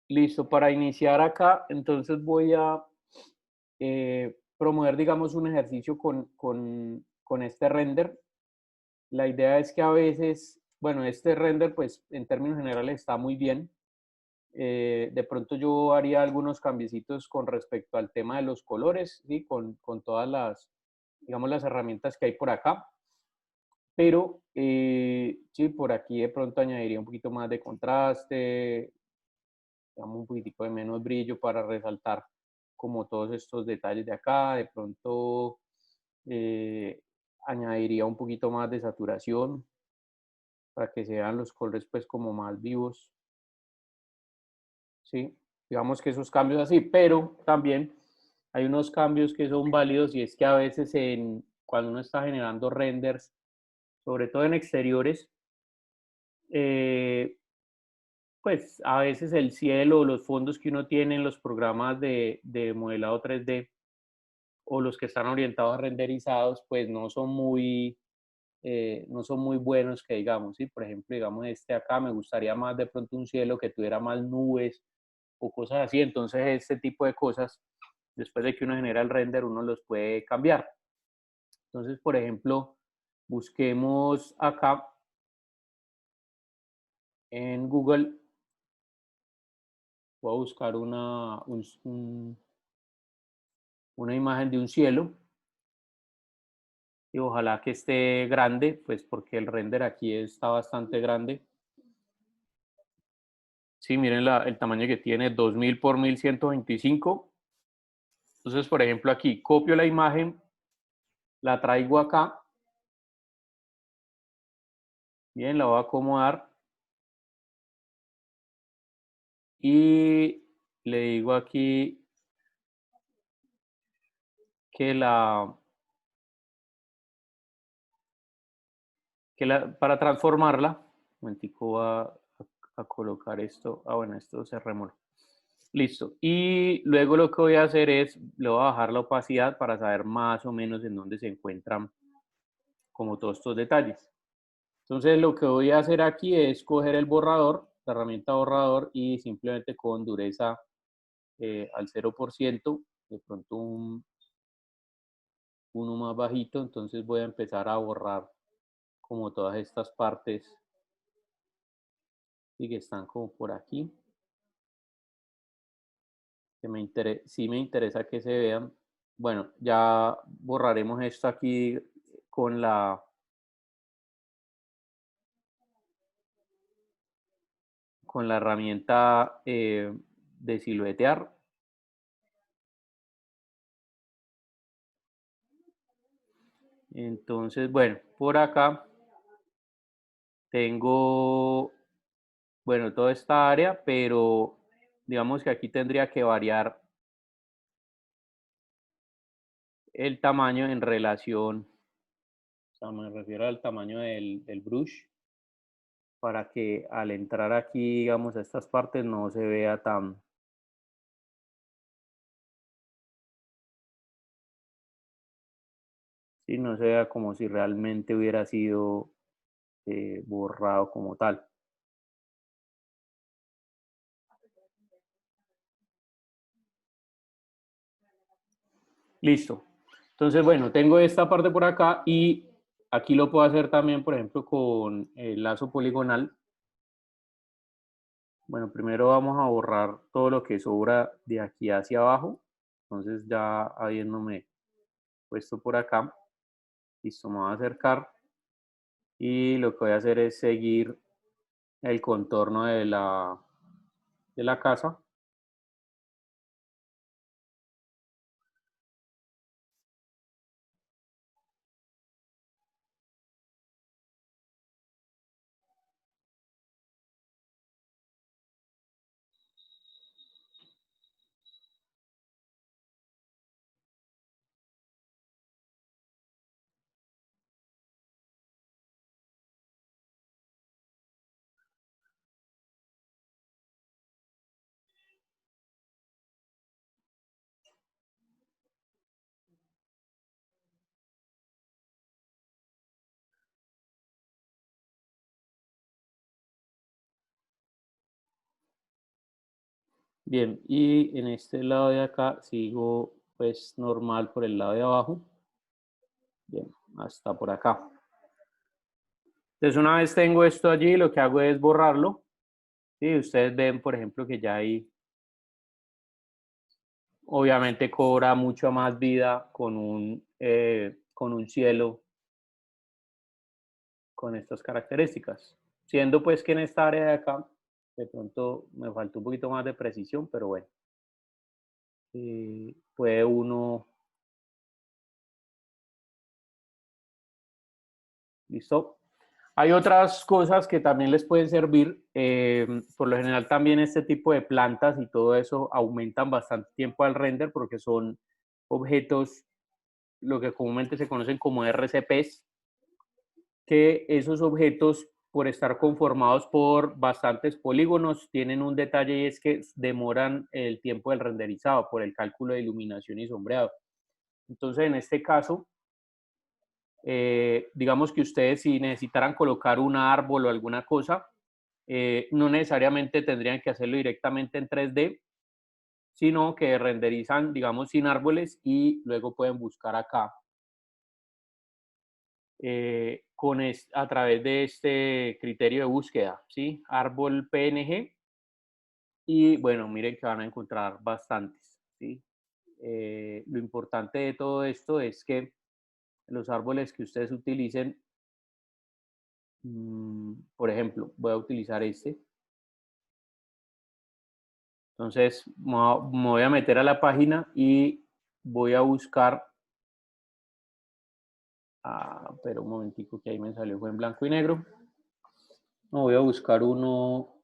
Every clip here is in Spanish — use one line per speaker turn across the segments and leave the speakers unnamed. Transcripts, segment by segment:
Listo, para iniciar acá, entonces voy a promover, digamos, un ejercicio con este render. La idea es que a veces, bueno, este render, pues en términos generales está muy bien. De pronto yo haría algunos cambiecitos con respecto al tema de los colores, ¿sí? Con todas las, digamos, las herramientas que hay por acá. Pero sí, por aquí de pronto añadiría un poquito más de contraste, digamos, un poquitico de menos brillo para resaltar como todos estos detalles de acá. De pronto eh, añadiría un poquito más de saturación para que se vean los colores pues como más vivos, ¿sí? Digamos que esos cambios así, pero también hay unos cambios que son válidos y es que a veces cuando uno está generando renders, sobre todo en exteriores, eh, pues a veces el cielo o los fondos que uno tiene en los programas de modelado 3D o los que están orientados a renderizados, pues no son muy buenos que digamos, ¿sí? Por ejemplo, digamos este acá, me gustaría más de pronto un cielo que tuviera más nubes o cosas así. Entonces, este tipo de cosas, después de que uno genera el render, uno los puede cambiar. Entonces, por ejemplo, busquemos acá en Google, voy a buscar una imagen de un cielo y ojalá que esté grande, pues porque el render aquí está bastante grande. Sí, miren el tamaño que tiene, 2000 por 1125. Entonces, por ejemplo, aquí copio la imagen, la traigo acá, bien, la voy a acomodar y le digo aquí que para transformarla, un momentico voy a colocar esto, bueno, esto cerrémoslo. Listo. Y luego lo que voy a hacer es, le voy a bajar la opacidad para saber más o menos en dónde se encuentran como todos estos detalles. Entonces lo que voy a hacer aquí es coger el borrador, la herramienta borrador y simplemente con dureza al 0%, de pronto uno más bajito, entonces voy a empezar a borrar como todas estas partes y que están como por aquí, que sí me interesa que se vean. Bueno, ya borraremos esto aquí con la herramienta de siluetear. Entonces, bueno, por acá tengo, bueno, toda esta área, pero digamos que aquí tendría que variar el tamaño en relación, o sea, me refiero al tamaño del brush, para que al entrar aquí, digamos, a estas partes no se vea tan, sí, no se vea como si realmente hubiera sido borrado como tal. Listo. Entonces, bueno, tengo esta parte por acá y aquí lo puedo hacer también, por ejemplo, con el lazo poligonal. Bueno, primero vamos a borrar todo lo que sobra de aquí hacia abajo. Entonces, ya habiéndome puesto por acá, listo, me voy a acercar y lo que voy a hacer es seguir el contorno de la casa. Bien, y en este lado de acá sigo pues normal por el lado de abajo. Bien, hasta por acá. Entonces una vez tengo esto allí, lo que hago es borrarlo. Y ustedes ven, por ejemplo, que ya ahí obviamente cobra mucha más vida con un cielo con estas características. Siendo pues que en esta área de acá, de pronto me faltó un poquito más de precisión, pero bueno, puede uno, listo. Hay otras cosas que también les pueden servir. Por lo general también este tipo de plantas y todo eso aumentan bastante tiempo al render porque son objetos, lo que comúnmente se conocen como RCPs, que esos objetos, por estar conformados por bastantes polígonos, tienen un detalle y es que demoran el tiempo del renderizado por el cálculo de iluminación y sombreado. Entonces, en este caso, digamos que ustedes si necesitaran colocar un árbol o alguna cosa, no necesariamente tendrían que hacerlo directamente en 3D, sino que renderizan, digamos, sin árboles y luego pueden buscar acá a través de este criterio de búsqueda, ¿sí? Árbol PNG. Y bueno, miren que van a encontrar bastantes, ¿sí? Lo importante de todo esto es que los árboles que ustedes utilicen, por ejemplo, voy a utilizar este. Entonces, me voy a meter a la página y voy a buscar, pero un momentico que ahí me salió, fue en blanco y negro. No, voy a buscar uno.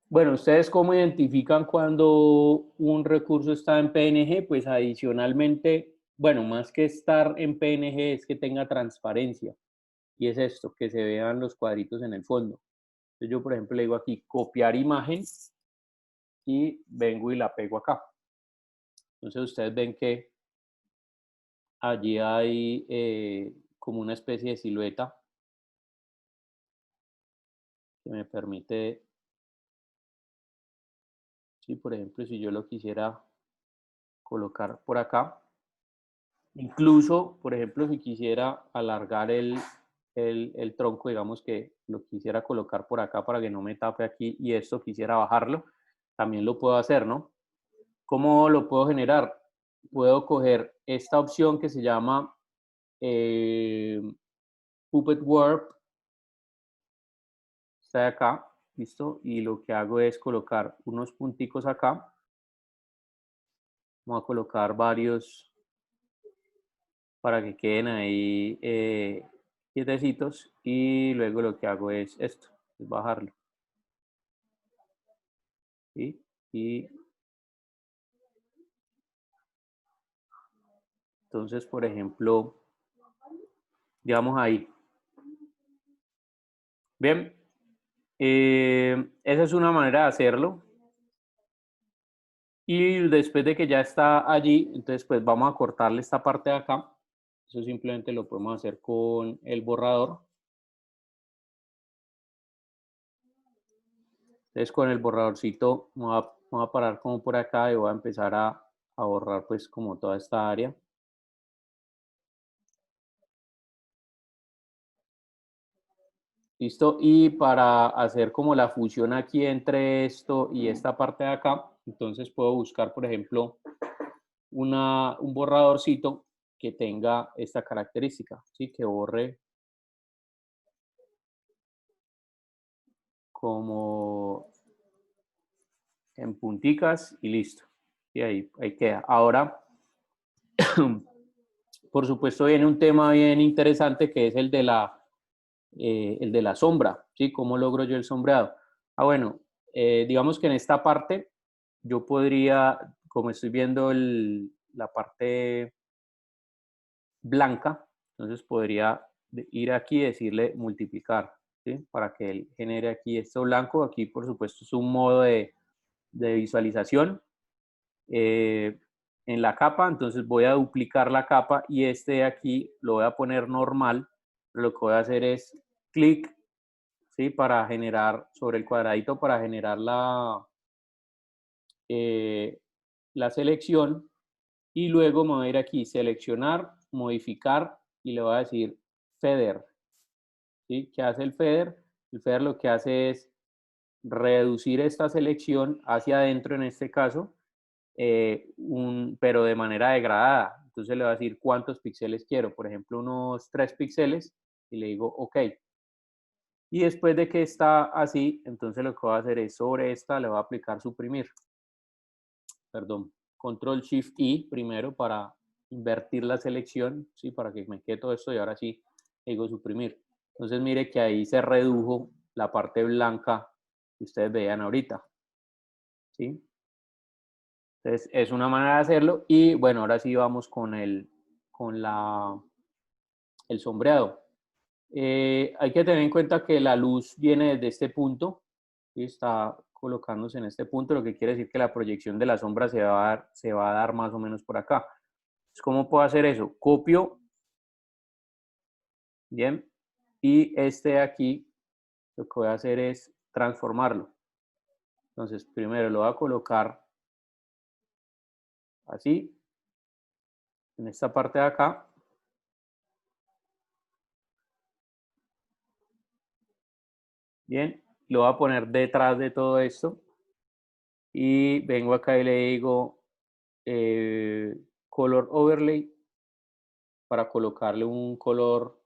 Bueno, ¿ustedes cómo identifican cuando un recurso está en PNG? Pues adicionalmente, bueno, más que estar en PNG es que tenga transparencia. Y es esto, que se vean los cuadritos en el fondo. Entonces yo, por ejemplo, le digo aquí copiar imagen y vengo y la pego acá. Entonces ustedes ven que allí hay como una especie de silueta que me permite, sí, por ejemplo, si yo lo quisiera colocar por acá, incluso, por ejemplo, si quisiera alargar el tronco, digamos que lo quisiera colocar por acá para que no me tape aquí y esto quisiera bajarlo, también lo puedo hacer, ¿no? ¿Cómo lo puedo generar? Puedo coger esta opción que se llama Puppet Warp, está de acá, ¿listo? Y lo que hago es colocar unos punticos acá. Vamos a colocar varios para que queden ahí quietecitos y luego lo que hago es esto, es bajarlo. ¿Sí? Y entonces, por ejemplo, digamos ahí. Bien, esa es una manera de hacerlo. Y después de que ya está allí, entonces pues vamos a cortarle esta parte de acá. Eso simplemente lo podemos hacer con el borrador. Entonces con el borradorcito voy a parar como por acá y voy a empezar a borrar pues como toda esta área. ¿Listo? Y para hacer como la fusión aquí entre esto y esta parte de acá, entonces puedo buscar, por ejemplo, un borradorcito que tenga esta característica, ¿sí? Que borre como en punticas y listo. Y ahí queda. Ahora, por supuesto, viene un tema bien interesante que es el de la sombra, ¿sí? ¿Cómo logro yo el sombreado? Bueno, digamos que en esta parte yo podría, como estoy viendo la parte blanca, entonces podría ir aquí y decirle multiplicar, ¿sí? Para que él genere aquí esto blanco. Aquí, por supuesto, es un modo de visualización. en la capa, entonces voy a duplicar la capa y este de aquí lo voy a poner normal. Lo que voy a hacer es clic, ¿sí? Para generar, sobre el cuadradito para generar la selección y luego me voy a ir aquí, seleccionar, modificar y le voy a decir feather, ¿sí? ¿Qué hace el feather? El feather lo que hace es reducir esta selección hacia adentro en este caso, pero de manera degradada. Entonces le voy a decir cuántos píxeles quiero, por ejemplo unos 3 píxeles y le digo OK. Y después de que está así, entonces lo que voy a hacer es sobre esta le voy a aplicar suprimir. Perdón, Control Shift I primero para invertir la selección, ¿sí? Para que me quede todo esto y ahora sí digo suprimir. Entonces mire que ahí se redujo la parte blanca que ustedes veían ahorita, ¿sí? Entonces es una manera de hacerlo y bueno, ahora sí vamos con el sombreado. Hay que tener en cuenta que la luz viene desde este punto y está colocándose en este punto, lo que quiere decir que la proyección de la sombra se va a dar más o menos por acá. Entonces, ¿cómo puedo hacer eso? Copio, bien, y este de aquí, lo que voy a hacer es transformarlo. Entonces, primero lo voy a colocar así, en esta parte de acá. Bien, lo voy a poner detrás de todo esto y vengo acá y le digo color overlay para colocarle un color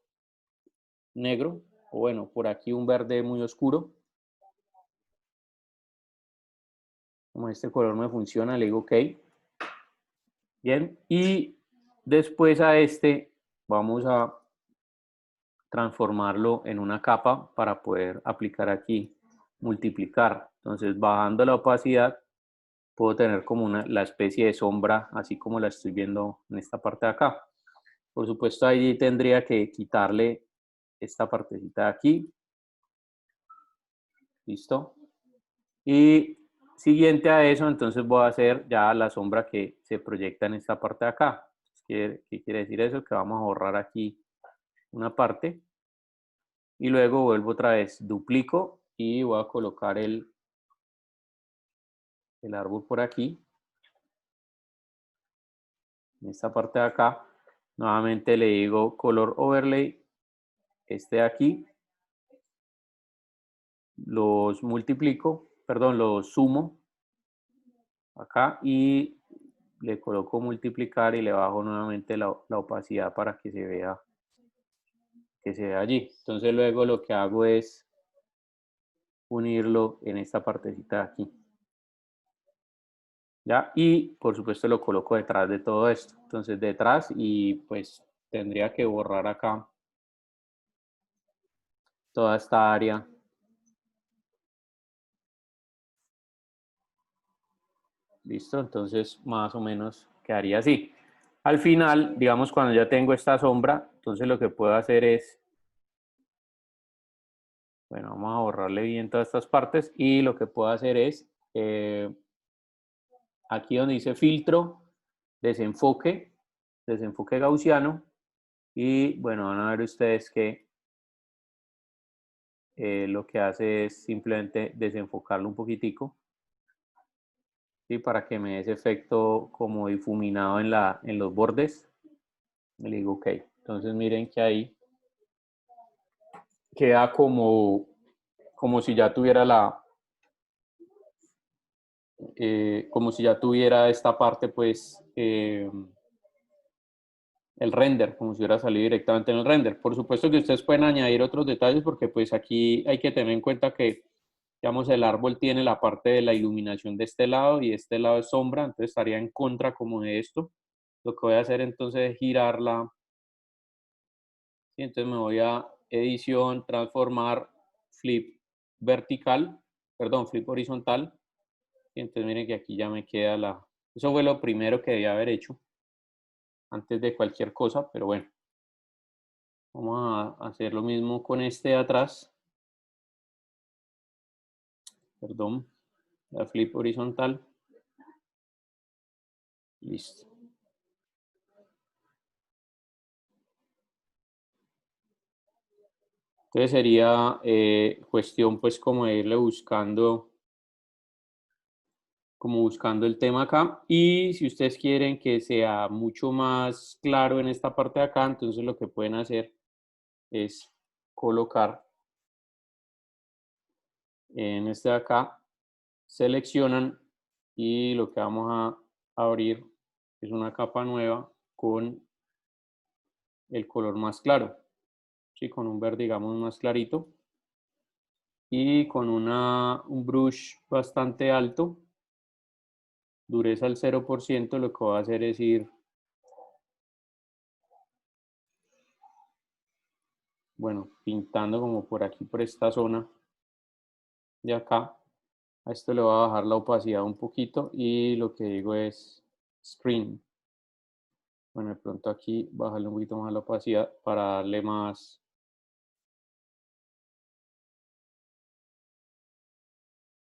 negro o bueno, por aquí un verde muy oscuro. Como este color me funciona, le digo OK. Bien, y después a este vamos a transformarlo en una capa para poder aplicar aquí multiplicar. Entonces, bajando la opacidad, puedo tener como la especie de sombra, así como la estoy viendo en esta parte de acá. Por supuesto, ahí tendría que quitarle esta partecita de aquí. ¿Listo? Y siguiente a eso, entonces voy a hacer ya la sombra que se proyecta en esta parte de acá. ¿Qué quiere decir eso? Que vamos a borrar aquí una parte y luego vuelvo otra vez, duplico y voy a colocar el árbol por aquí, en esta parte de acá. Nuevamente le digo color overlay, este de aquí, los multiplico, perdón, los sumo acá y le coloco multiplicar y le bajo nuevamente la opacidad para que se vea allí. Entonces luego lo que hago es unirlo en esta partecita de aquí. ¿Ya? Y por supuesto lo coloco detrás de todo esto. Entonces detrás y pues tendría que borrar acá toda esta área. ¿Listo? Entonces más o menos quedaría así. Al final, digamos cuando ya tengo esta sombra, entonces lo que puedo hacer es, bueno, vamos a borrarle bien todas estas partes y lo que puedo hacer es, aquí donde dice filtro, desenfoque gaussiano y bueno, van a ver ustedes que lo que hace es simplemente desenfocarlo un poquitico, ¿sí? Para que me dé ese efecto como difuminado en los bordes. Le digo OK. Entonces miren que ahí queda como si ya tuviera como si ya tuviera esta parte pues el render, como si hubiera salido directamente en el render. Por supuesto que ustedes pueden añadir otros detalles porque pues aquí hay que tener en cuenta que, digamos, el árbol tiene la parte de la iluminación de este lado y este lado es sombra, entonces estaría en contra como de esto. Lo que voy a hacer entonces es girarla. ¿Sí? Entonces me voy a edición, transformar, flip vertical, perdón, flip horizontal. Y entonces miren que aquí ya me queda eso fue lo primero que debía haber hecho antes de cualquier cosa, pero bueno. Vamos a hacer lo mismo con este de atrás. Perdón, la flip horizontal. Listo. Entonces sería cuestión pues como de irle buscando, el tema acá. Y si ustedes quieren que sea mucho más claro en esta parte de acá, entonces lo que pueden hacer es colocar en este de acá, seleccionan y lo que vamos a abrir es una capa nueva con el color más claro, ¿sí? Con un verde, digamos, más clarito y con un brush bastante alto, dureza al 0%, lo que voy a hacer es ir, bueno, pintando como por aquí, por esta zona de acá. A esto le voy a bajar la opacidad un poquito y lo que digo es screen. Bueno, de pronto aquí bajarle un poquito más la opacidad para darle más,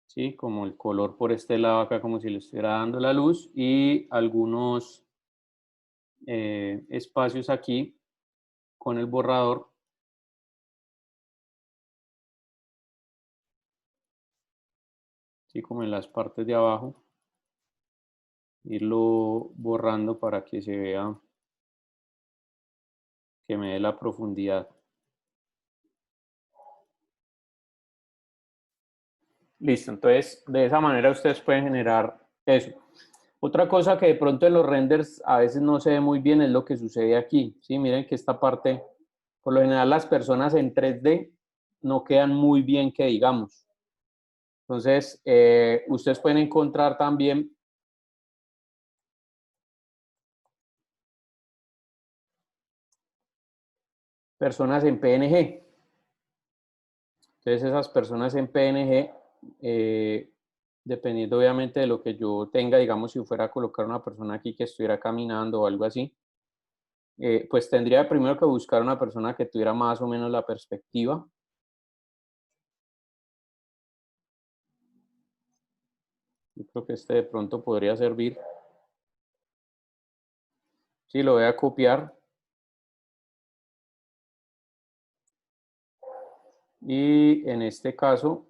¿sí? Como el color por este lado acá, como si le estuviera dando la luz, y algunos espacios aquí con el borrador, ¿sí? Como en las partes de abajo, irlo borrando para que se vea, que me dé la profundidad. Listo, entonces de esa manera ustedes pueden generar eso. Otra cosa que de pronto en los renders a veces no se ve muy bien es lo que sucede aquí. ¿Sí? Miren que esta parte, por lo general las personas en 3D no quedan muy bien que digamos. Entonces, ustedes pueden encontrar también personas en PNG. Entonces, esas personas en PNG, dependiendo obviamente de lo que yo tenga, digamos, si fuera a colocar una persona aquí que estuviera caminando o algo así, pues tendría primero que buscar una persona que tuviera más o menos la perspectiva. Yo creo que este de pronto podría servir. Sí, lo voy a copiar. Y en este caso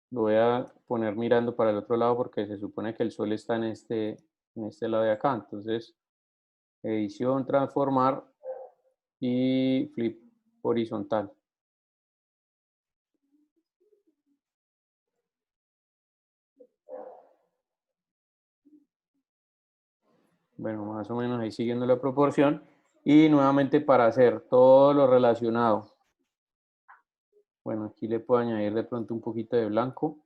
lo voy a poner mirando para el otro lado porque se supone que el sol está en este lado de acá. Entonces, edición, transformar y flip horizontal. Bueno, más o menos ahí siguiendo la proporción. Y nuevamente para hacer todo lo relacionado. Bueno, aquí le puedo añadir de pronto un poquito de blanco.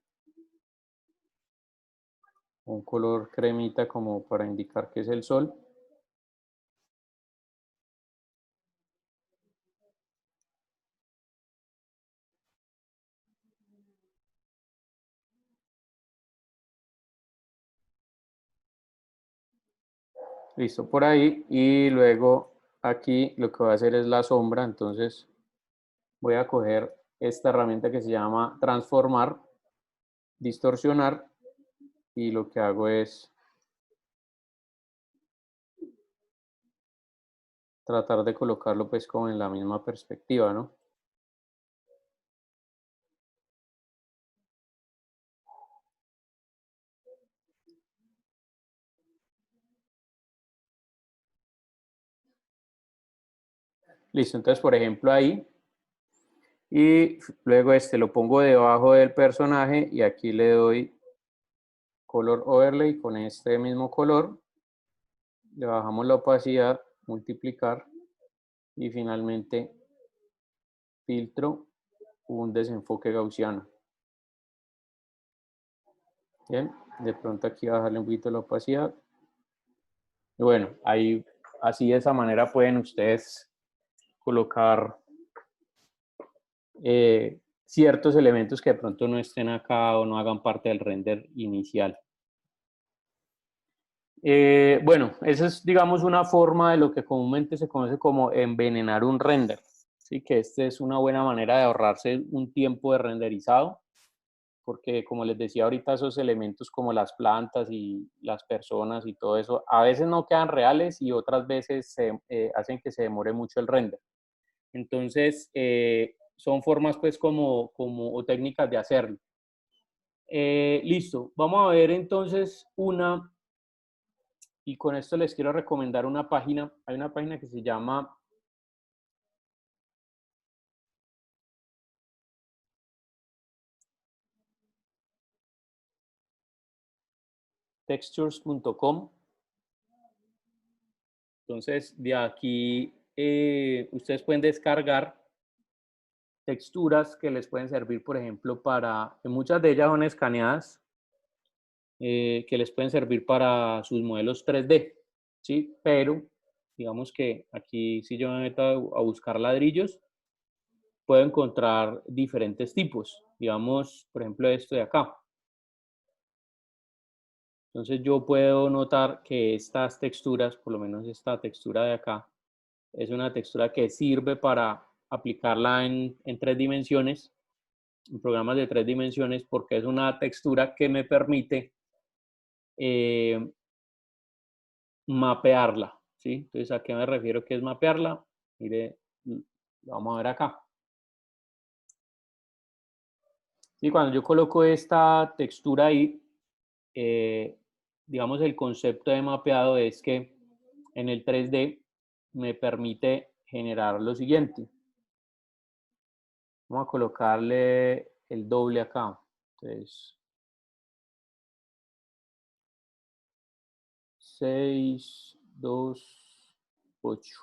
Un color cremita como para indicar que es el sol. Listo por ahí. Y luego aquí lo que voy a hacer es la sombra. Entonces voy a coger esta herramienta que se llama transformar, distorsionar. Y lo que hago es tratar de colocarlo pues como en la misma perspectiva, ¿no? Listo, entonces por ejemplo ahí, y luego este lo pongo debajo del personaje y aquí le doy color overlay con este mismo color, le bajamos la opacidad, multiplicar y finalmente filtro, un desenfoque gaussiano. Bien, de pronto aquí bajarle un poquito la opacidad. Y bueno, ahí así de esa manera pueden ustedes colocar ciertos elementos que de pronto no estén acá o no hagan parte del render inicial. Bueno, esa es, digamos, una forma de lo que comúnmente se conoce como envenenar un render. Sí, que esta es una buena manera de ahorrarse un tiempo de renderizado. porque como les decía ahorita, esos elementos como las plantas y las personas y todo eso, a veces no quedan reales y otras veces hacen que se demore mucho el render. Entonces, son formas pues o técnicas de hacerlo. Listo, vamos a ver entonces y con esto les quiero recomendar una página. Hay una página que se llama textures.com. Entonces, de aquí ustedes pueden descargar texturas que les pueden servir, por ejemplo, muchas de ellas son escaneadas, que les pueden servir para sus modelos 3D, ¿sí? Pero, digamos que aquí si yo me meto a buscar ladrillos, puedo encontrar diferentes tipos. Digamos, por ejemplo, esto de acá. Entonces yo puedo notar que estas texturas, por lo menos esta textura de acá, es una textura que sirve para aplicarla en 3 dimensiones, en programas de 3 dimensiones, porque es una textura que me permite mapearla, ¿sí? Entonces, ¿a qué me refiero que es mapearla? Mire, lo vamos a ver acá. Y cuando yo coloco esta textura ahí, digamos, el concepto de mapeado es que en el 3D me permite generar lo siguiente. Vamos a colocarle el doble acá. Entonces, 6, 2, 8.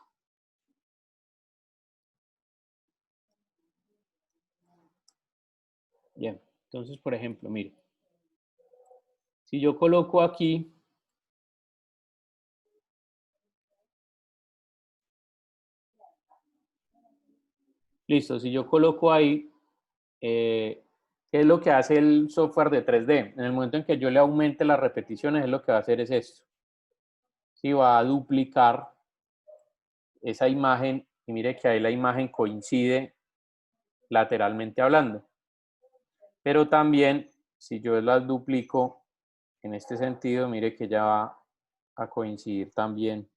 Bien, entonces, por ejemplo, mire, si yo coloco aquí, listo, si yo coloco ahí, ¿qué es lo que hace el software de 3D? En el momento en que yo le aumente las repeticiones, es lo que va a hacer es esto. Sí, va a duplicar esa imagen y mire que ahí la imagen coincide lateralmente hablando. Pero también, si yo las duplico en este sentido, mire que ya va a coincidir también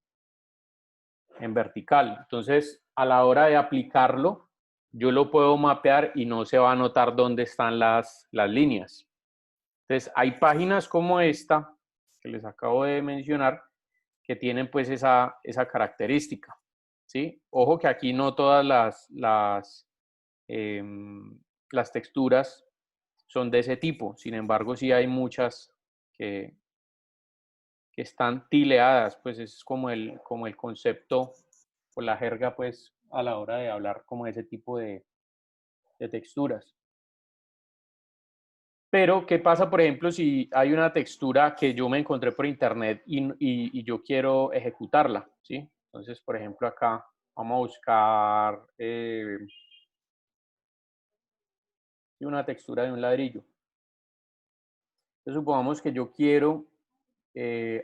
en vertical. Entonces, a la hora de aplicarlo, yo lo puedo mapear y no se va a notar dónde están las líneas. Entonces, hay páginas como esta que les acabo de mencionar que tienen pues esa característica. ¿Sí? Ojo que aquí no todas las texturas son de ese tipo. Sin embargo, sí hay muchas que, que están tileadas, pues es como el concepto o la jerga, pues a la hora de hablar como de ese tipo de texturas. Pero, ¿qué pasa, por ejemplo, si hay una textura que yo me encontré por internet y yo quiero ejecutarla? ¿Sí? Entonces, por ejemplo, acá vamos a buscar una textura de un ladrillo. Entonces, supongamos que yo quiero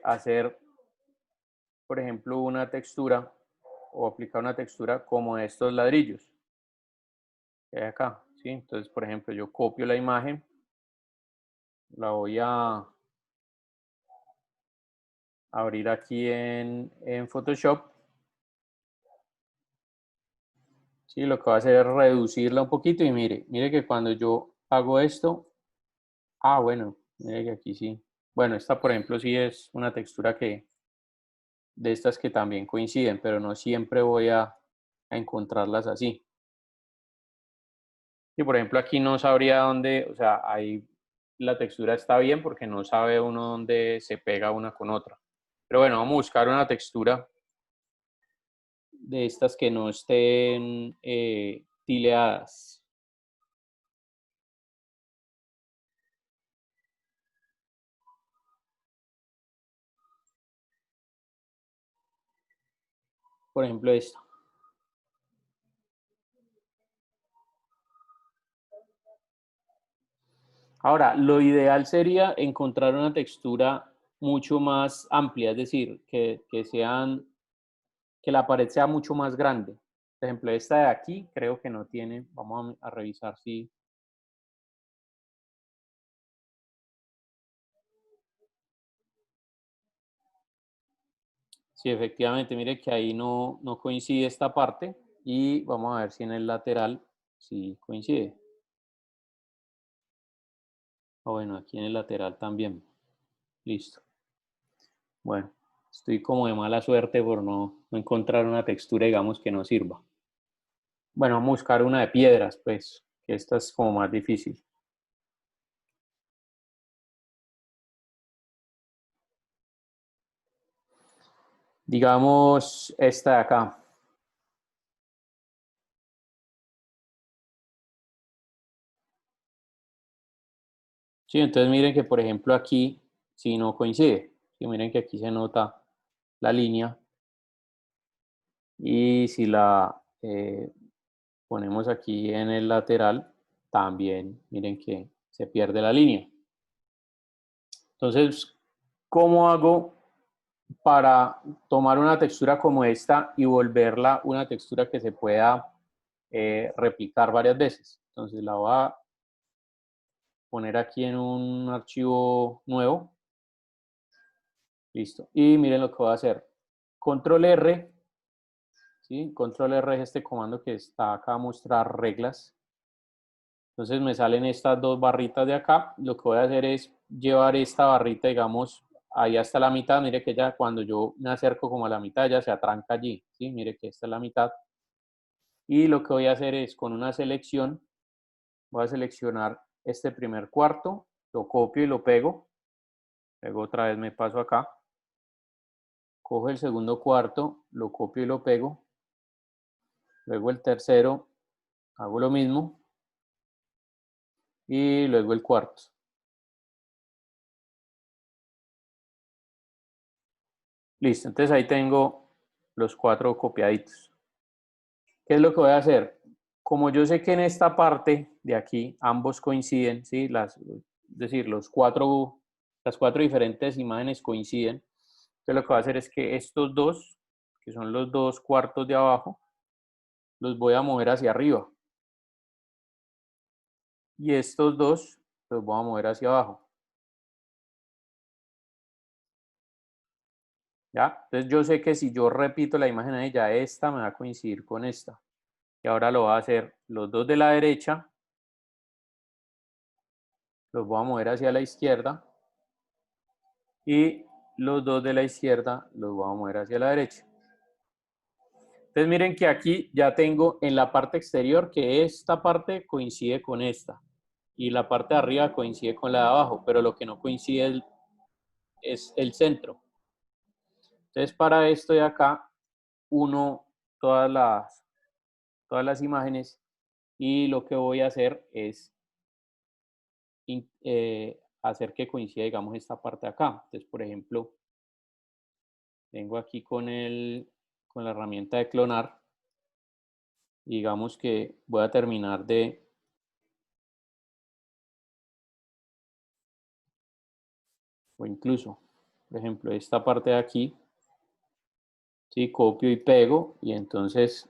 hacer, por ejemplo, una textura o aplicar una textura como estos ladrillos que hay acá. ¿Sí? Entonces, por ejemplo, yo copio la imagen, la voy a abrir aquí en Photoshop. Sí, lo que va a hacer es reducirla un poquito y mire que cuando yo hago esto, bueno, mire que aquí sí. Bueno, esta por ejemplo sí es una textura de estas que también coinciden, pero no siempre voy a encontrarlas así. Y por ejemplo aquí no sabría dónde, o sea, ahí la textura está bien porque no sabe uno dónde se pega una con otra. Pero bueno, vamos a buscar una textura de estas que no estén tileadas. Por ejemplo esta. Ahora, lo ideal sería encontrar una textura mucho más amplia, es decir, que la pared sea mucho más grande. Por ejemplo, esta de aquí creo que no tiene, vamos a revisar si Sí, efectivamente, mire que ahí no coincide esta parte y vamos a ver si en el lateral sí coincide. Ah, bueno, aquí en el lateral también. Listo. Bueno, estoy como de mala suerte por no encontrar una textura, digamos, que no sirva. Bueno, vamos a buscar una de piedras, pues, que esta es como más difícil. Digamos, esta de acá. Sí, entonces miren que, por ejemplo, aquí sí no coincide. Sí, miren que aquí se nota la línea y si la ponemos aquí en el lateral, también miren que se pierde la línea. Entonces, ¿cómo hago para tomar una textura como esta y volverla una textura que se pueda replicar varias veces? Entonces la voy a poner aquí en un archivo nuevo. Listo. Y miren lo que voy a hacer. Control R, ¿sí? Control R es este comando que está acá a mostrar reglas. Entonces me salen estas dos barritas de acá. Lo que voy a hacer es llevar esta barrita, digamos, ahí hasta la mitad. Mire que ya cuando yo me acerco como a la mitad, ya se atranca allí. ¿Sí? Mire que esta es la mitad. Y lo que voy a hacer es con una selección, voy a seleccionar este primer cuarto, lo copio y lo pego. Luego otra vez me paso acá. Cojo el segundo cuarto, lo copio y lo pego. Luego el tercero, hago lo mismo. Y luego el cuarto. Listo, entonces ahí tengo los cuatro copiaditos. ¿Qué es lo que voy a hacer? Como yo sé que en esta parte de aquí ambos coinciden, ¿sí? Es decir, las cuatro diferentes imágenes coinciden. Entonces lo que voy a hacer es que estos dos, que son los dos cuartos de abajo, los voy a mover hacia arriba. Y estos dos los voy a mover hacia abajo. ¿Ya? Entonces yo sé que si yo repito la imagen ahí, ya esta me va a coincidir con esta. Y ahora lo voy a hacer los dos de la derecha, los voy a mover hacia la izquierda y los dos de la izquierda los voy a mover hacia la derecha. Entonces miren que aquí ya tengo en la parte exterior que esta parte coincide con esta y la parte de arriba coincide con la de abajo, pero lo que no coincide es el centro. Entonces para esto de acá, uno todas las imágenes y lo que voy a hacer es hacer que coincida, digamos, esta parte de acá. Entonces, por ejemplo, vengo aquí con la herramienta de clonar. Digamos que voy a terminar o incluso, por ejemplo, esta parte de aquí, ¿sí? Copio y pego y entonces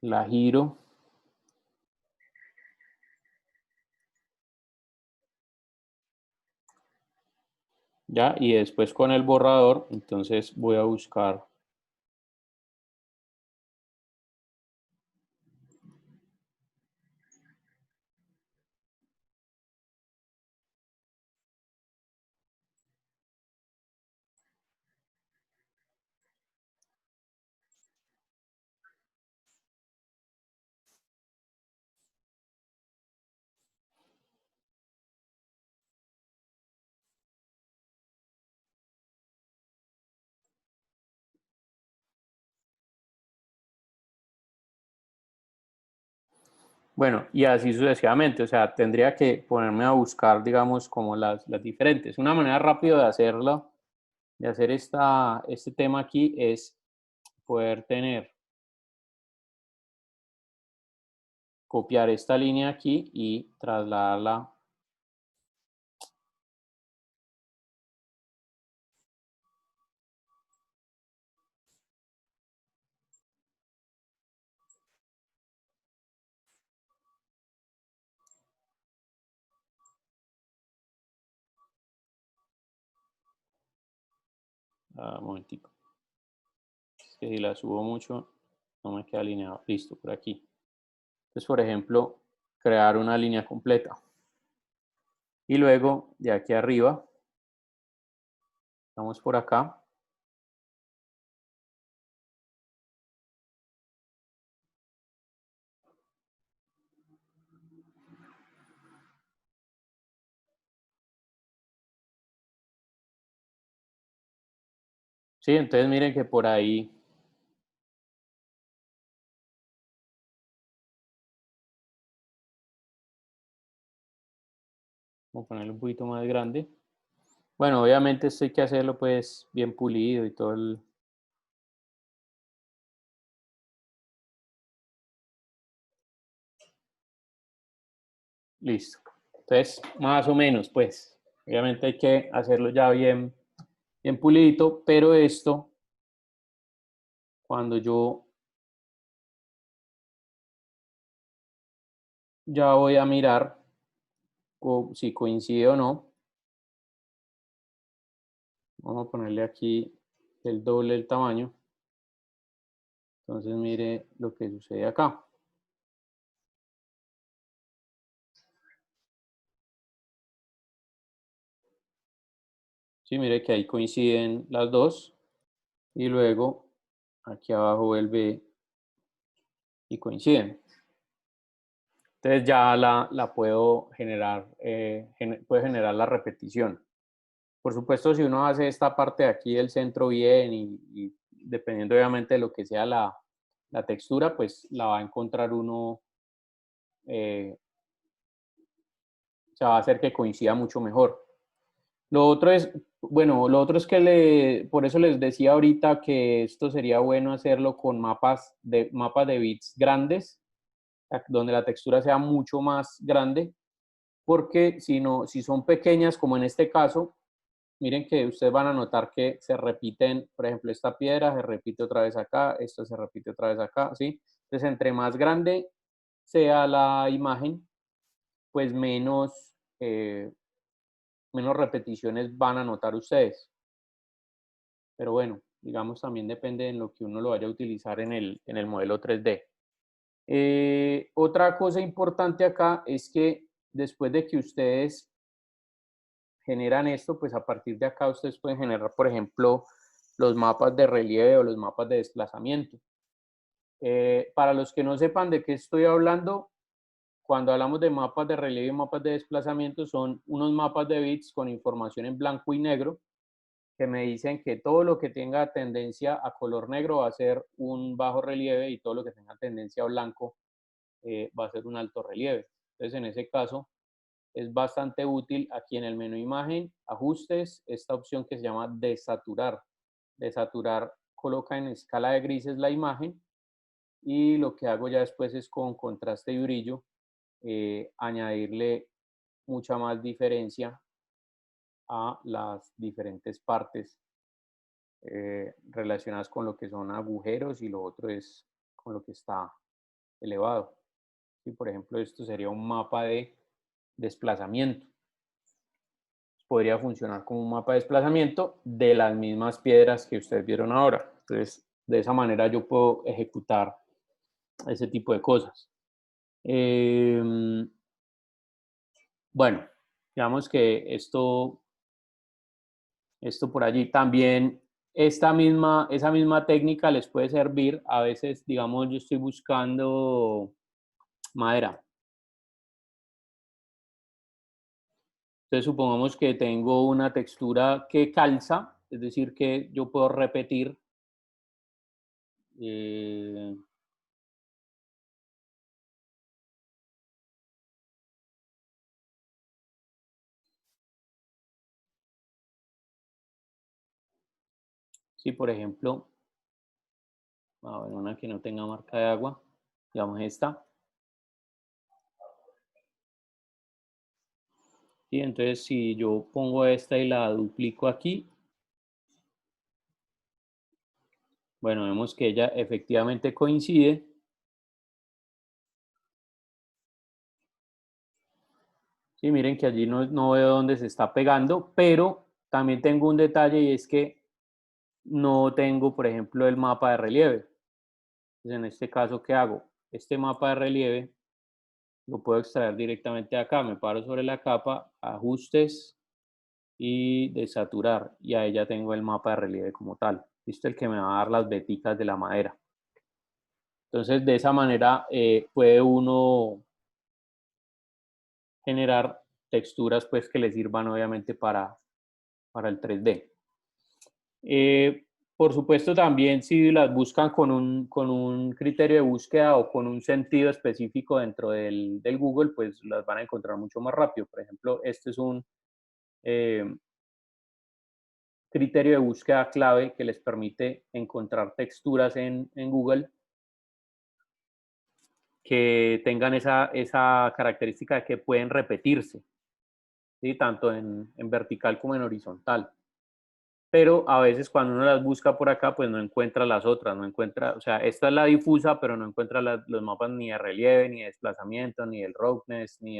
la giro, ¿ya? Y después con el borrador, entonces voy a buscar bueno, y así sucesivamente, o sea, tendría que ponerme a buscar, digamos, como las diferentes. Una manera rápida de hacerlo, de hacer este tema aquí es poder copiar esta línea aquí y trasladarla. Un momentico. Es que si la subo mucho, no me queda alineado. Listo, por aquí. Entonces, por ejemplo, crear una línea completa. Y luego, de aquí arriba, vamos por acá. Sí, entonces miren que por ahí vamos a ponerlo un poquito más grande. Bueno, obviamente esto hay que hacerlo pues bien pulido y todo el... Listo. Entonces, más o menos, pues, obviamente hay que hacerlo ya bien, bien pulidito, pero esto, cuando yo ya voy a mirar si coincide o no, vamos a ponerle aquí el doble del tamaño. Entonces, mire lo que sucede acá. Sí, mire que ahí coinciden las dos. Y luego aquí abajo vuelve y coinciden. Entonces ya la puedo generar, puede generar la repetición. Por supuesto, si uno hace esta parte de aquí del centro bien y dependiendo obviamente de lo que sea la textura, pues la va a encontrar uno, se va a hacer que coincida mucho mejor. Lo otro es, bueno, lo otro es que por eso les decía ahorita que esto sería bueno hacerlo con mapas de bits grandes, donde la textura sea mucho más grande, porque si, no, si son pequeñas, como en este caso, miren que ustedes van a notar que se repiten, por ejemplo, esta piedra se repite otra vez acá, esto se repite otra vez acá, ¿sí? Entonces, entre más grande sea la imagen, pues menos repeticiones van a notar ustedes. Pero bueno, digamos, también depende en lo que uno lo vaya a utilizar en el modelo 3D. Otra cosa importante acá es que después de que ustedes generan esto, pues a partir de acá ustedes pueden generar, por ejemplo, los mapas de relieve o los mapas de desplazamiento. Para los que no sepan de qué estoy hablando, cuando hablamos de mapas de relieve y mapas de desplazamiento, son unos mapas de bits con información en blanco y negro que me dicen que todo lo que tenga tendencia a color negro va a ser un bajo relieve y todo lo que tenga tendencia a blanco va a ser un alto relieve. Entonces, en ese caso, es bastante útil aquí en el menú imagen, ajustes, esta opción que se llama desaturar. Desaturar coloca en escala de grises la imagen y lo que hago ya después es con contraste y brillo añadirle mucha más diferencia a las diferentes partes relacionadas con lo que son agujeros y lo otro es con lo que está elevado. Y por ejemplo, esto sería un mapa de desplazamiento. Podría funcionar como un mapa de desplazamiento de las mismas piedras que ustedes vieron ahora. Entonces, de esa manera yo puedo ejecutar ese tipo de cosas. Bueno, digamos que esto por allí también, esa misma técnica les puede servir. A veces, digamos, yo estoy buscando madera. Entonces, supongamos que tengo una textura que calza, es decir, que yo puedo repetir eh, si por ejemplo, a ver, una que no tenga marca de agua, digamos esta. Y entonces si yo pongo esta y la duplico aquí, bueno, vemos que ella efectivamente coincide. Sí, miren que allí no veo dónde se está pegando, pero también tengo un detalle y es que no tengo, por ejemplo, el mapa de relieve. Entonces, en este caso, ¿qué hago? Este mapa de relieve lo puedo extraer directamente de acá. Me paro sobre la capa, ajustes y desaturar. Y ahí ya tengo el mapa de relieve como tal. ¿Listo? El que me va a dar las veticas de la madera. Entonces, de esa manera puede uno generar texturas pues que le sirvan obviamente para el 3D. Por supuesto, también si las buscan con un criterio de búsqueda o con un sentido específico dentro del Google, pues las van a encontrar mucho más rápido. Por ejemplo, este es un criterio de búsqueda clave que les permite encontrar texturas en Google que tengan esa característica de que pueden repetirse, ¿sí? Tanto en vertical como en horizontal. Pero a veces cuando uno las busca por acá, pues no encuentra las otras, no encuentra, o sea, esta es la difusa, pero no encuentra los mapas ni de relieve, ni de desplazamiento, ni del roughness, ni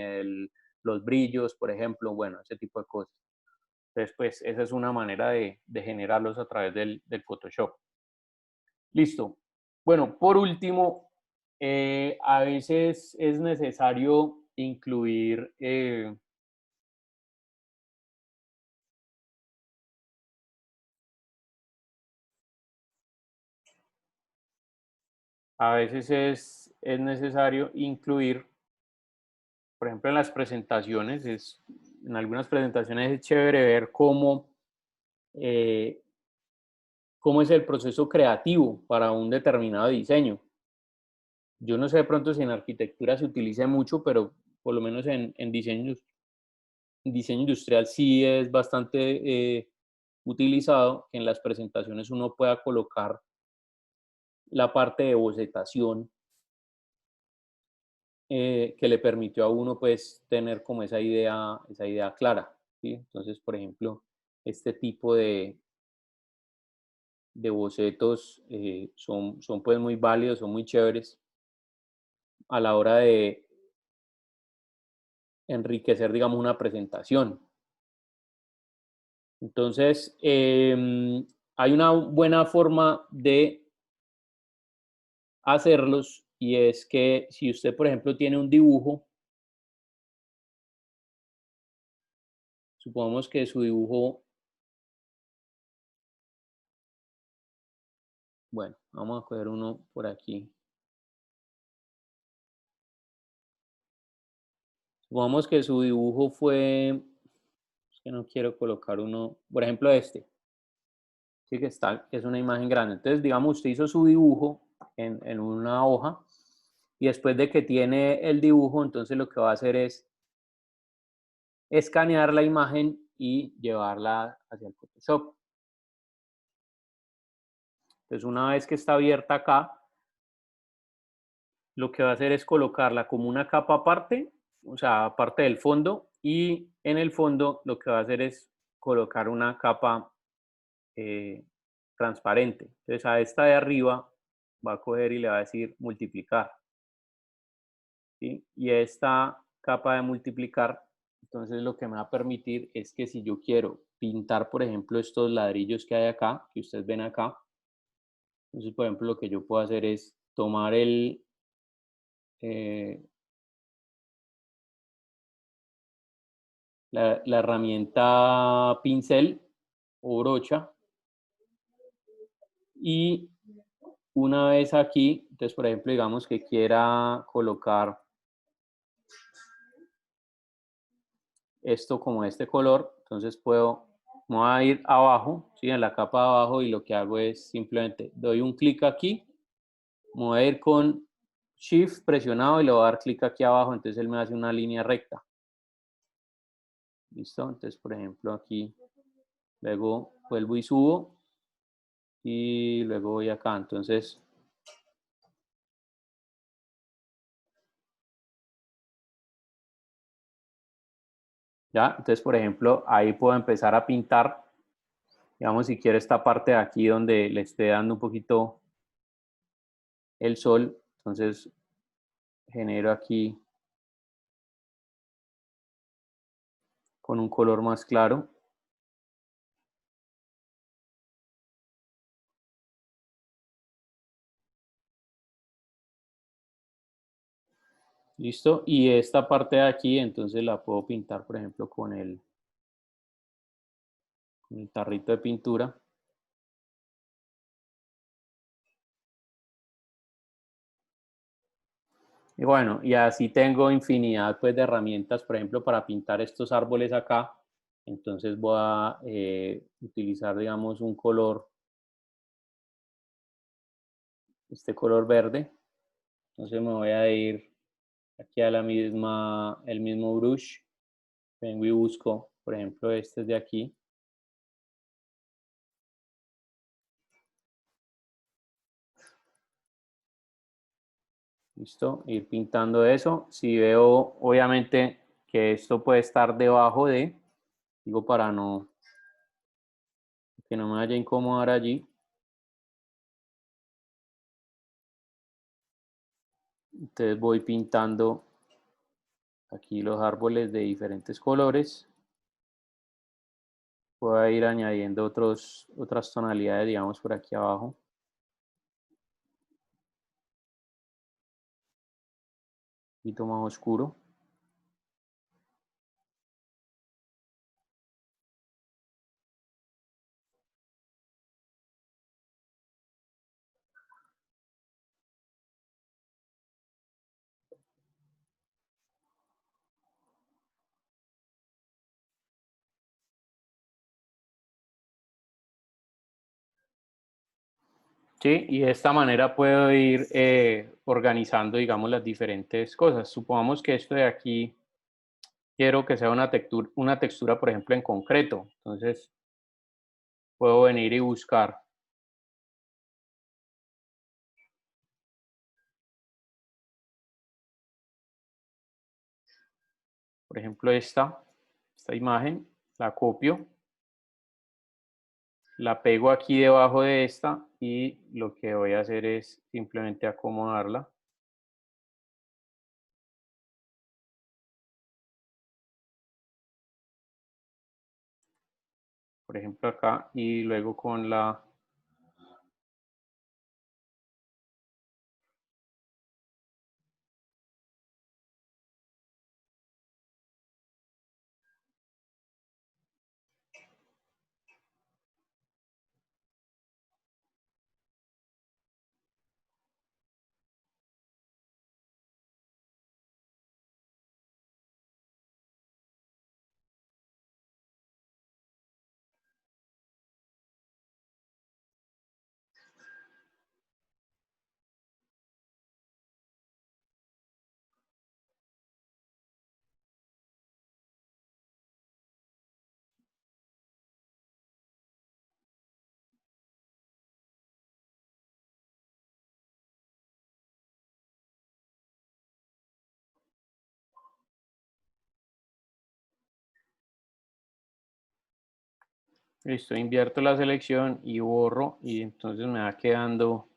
los brillos, por ejemplo, bueno, ese tipo de cosas. Entonces, pues esa es una manera de generarlos a través del Photoshop. Listo. Bueno, por último, a veces es necesario incluir es necesario incluir, por ejemplo, en las presentaciones, en algunas presentaciones es chévere ver eh, cómo es el proceso creativo para un determinado diseño. Yo no sé de pronto si en arquitectura se utiliza mucho, pero por lo menos en diseño industrial sí es bastante utilizado, que en las presentaciones uno pueda colocar la parte de bocetación que le permitió a uno pues tener como esa idea clara, ¿sí? Entonces, por ejemplo, este tipo de bocetos son pues muy válidos, son muy chéveres a la hora de enriquecer, digamos, una presentación. Entonces, hay una buena forma de hacerlos y es que si usted, por ejemplo, tiene un dibujo, supongamos que su dibujo, bueno, vamos a coger uno por aquí. Supongamos que su dibujo fue, es que no quiero colocar uno, por ejemplo, este, sí que está, que es una imagen grande. Entonces, digamos, usted hizo su dibujo en una hoja y después de que tiene el dibujo, entonces lo que va a hacer es escanear la imagen y llevarla hacia el Photoshop. Entonces, una vez que está abierta acá, lo que va a hacer es colocarla como una capa aparte, o sea, aparte del fondo, y en el fondo lo que va a hacer es colocar una capa eh, transparente. Entonces a esta de arriba va a coger y le va a decir multiplicar, ¿sí? Y esta capa de multiplicar, entonces lo que me va a permitir es que si yo quiero pintar, por ejemplo, estos ladrillos que hay acá, que ustedes ven acá, entonces, por ejemplo, lo que yo puedo hacer es tomar eh, la herramienta pincel o brocha y una vez aquí, entonces, por ejemplo, digamos que quiera colocar esto como este color, entonces me voy a ir abajo, ¿sí? En la capa de abajo y lo que hago es simplemente doy un clic aquí, me voy a ir con Shift presionado y le voy a dar clic aquí abajo, entonces él me hace una línea recta. ¿Listo? Entonces, por ejemplo, aquí, luego vuelvo y subo y luego voy acá. Entonces, ya, entonces, por ejemplo, ahí puedo empezar a pintar, digamos, si quiero esta parte de aquí donde le esté dando un poquito el sol, entonces genero aquí con un color más claro. ¿Listo? Y esta parte de aquí, entonces la puedo pintar, por ejemplo, con el tarrito de pintura. Y bueno, y así tengo infinidad pues de herramientas, por ejemplo, para pintar estos árboles acá. Entonces voy a utilizar, digamos, un color, este color verde. Entonces me voy a ir aquí a el mismo brush. Vengo y busco, por ejemplo, este de aquí. Listo, ir pintando eso. Si veo, obviamente, que esto puede estar debajo de, digo para no, que no me vaya a incomodar allí. Entonces voy pintando aquí los árboles de diferentes colores. Voy a ir añadiendo otras tonalidades, digamos, por aquí abajo. Un poquito más oscuro. Sí, y de esta manera puedo ir organizando, digamos, las diferentes cosas. Supongamos que esto de aquí quiero que sea una textura, por ejemplo, en concreto. Entonces puedo venir y buscar, por ejemplo, esta imagen, la copio, la pego aquí debajo de esta y lo que voy a hacer es simplemente acomodarla. Por ejemplo, acá y luego con listo, invierto la selección y borro y entonces me va quedando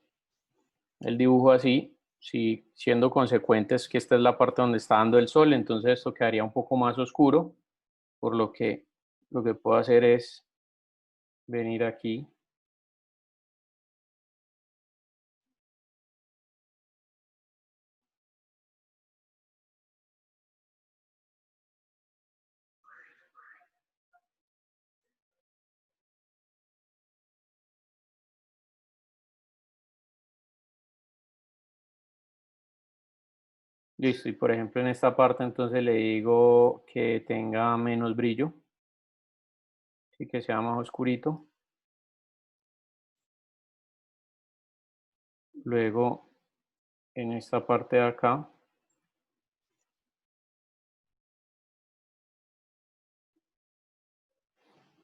el dibujo así. Si siendo consecuentes que esta es la parte donde está dando el sol, entonces esto quedaría un poco más oscuro, por lo que puedo hacer es venir aquí. Listo, y por ejemplo en esta parte entonces le digo que tenga menos brillo, y que sea más oscurito. Luego en esta parte de acá,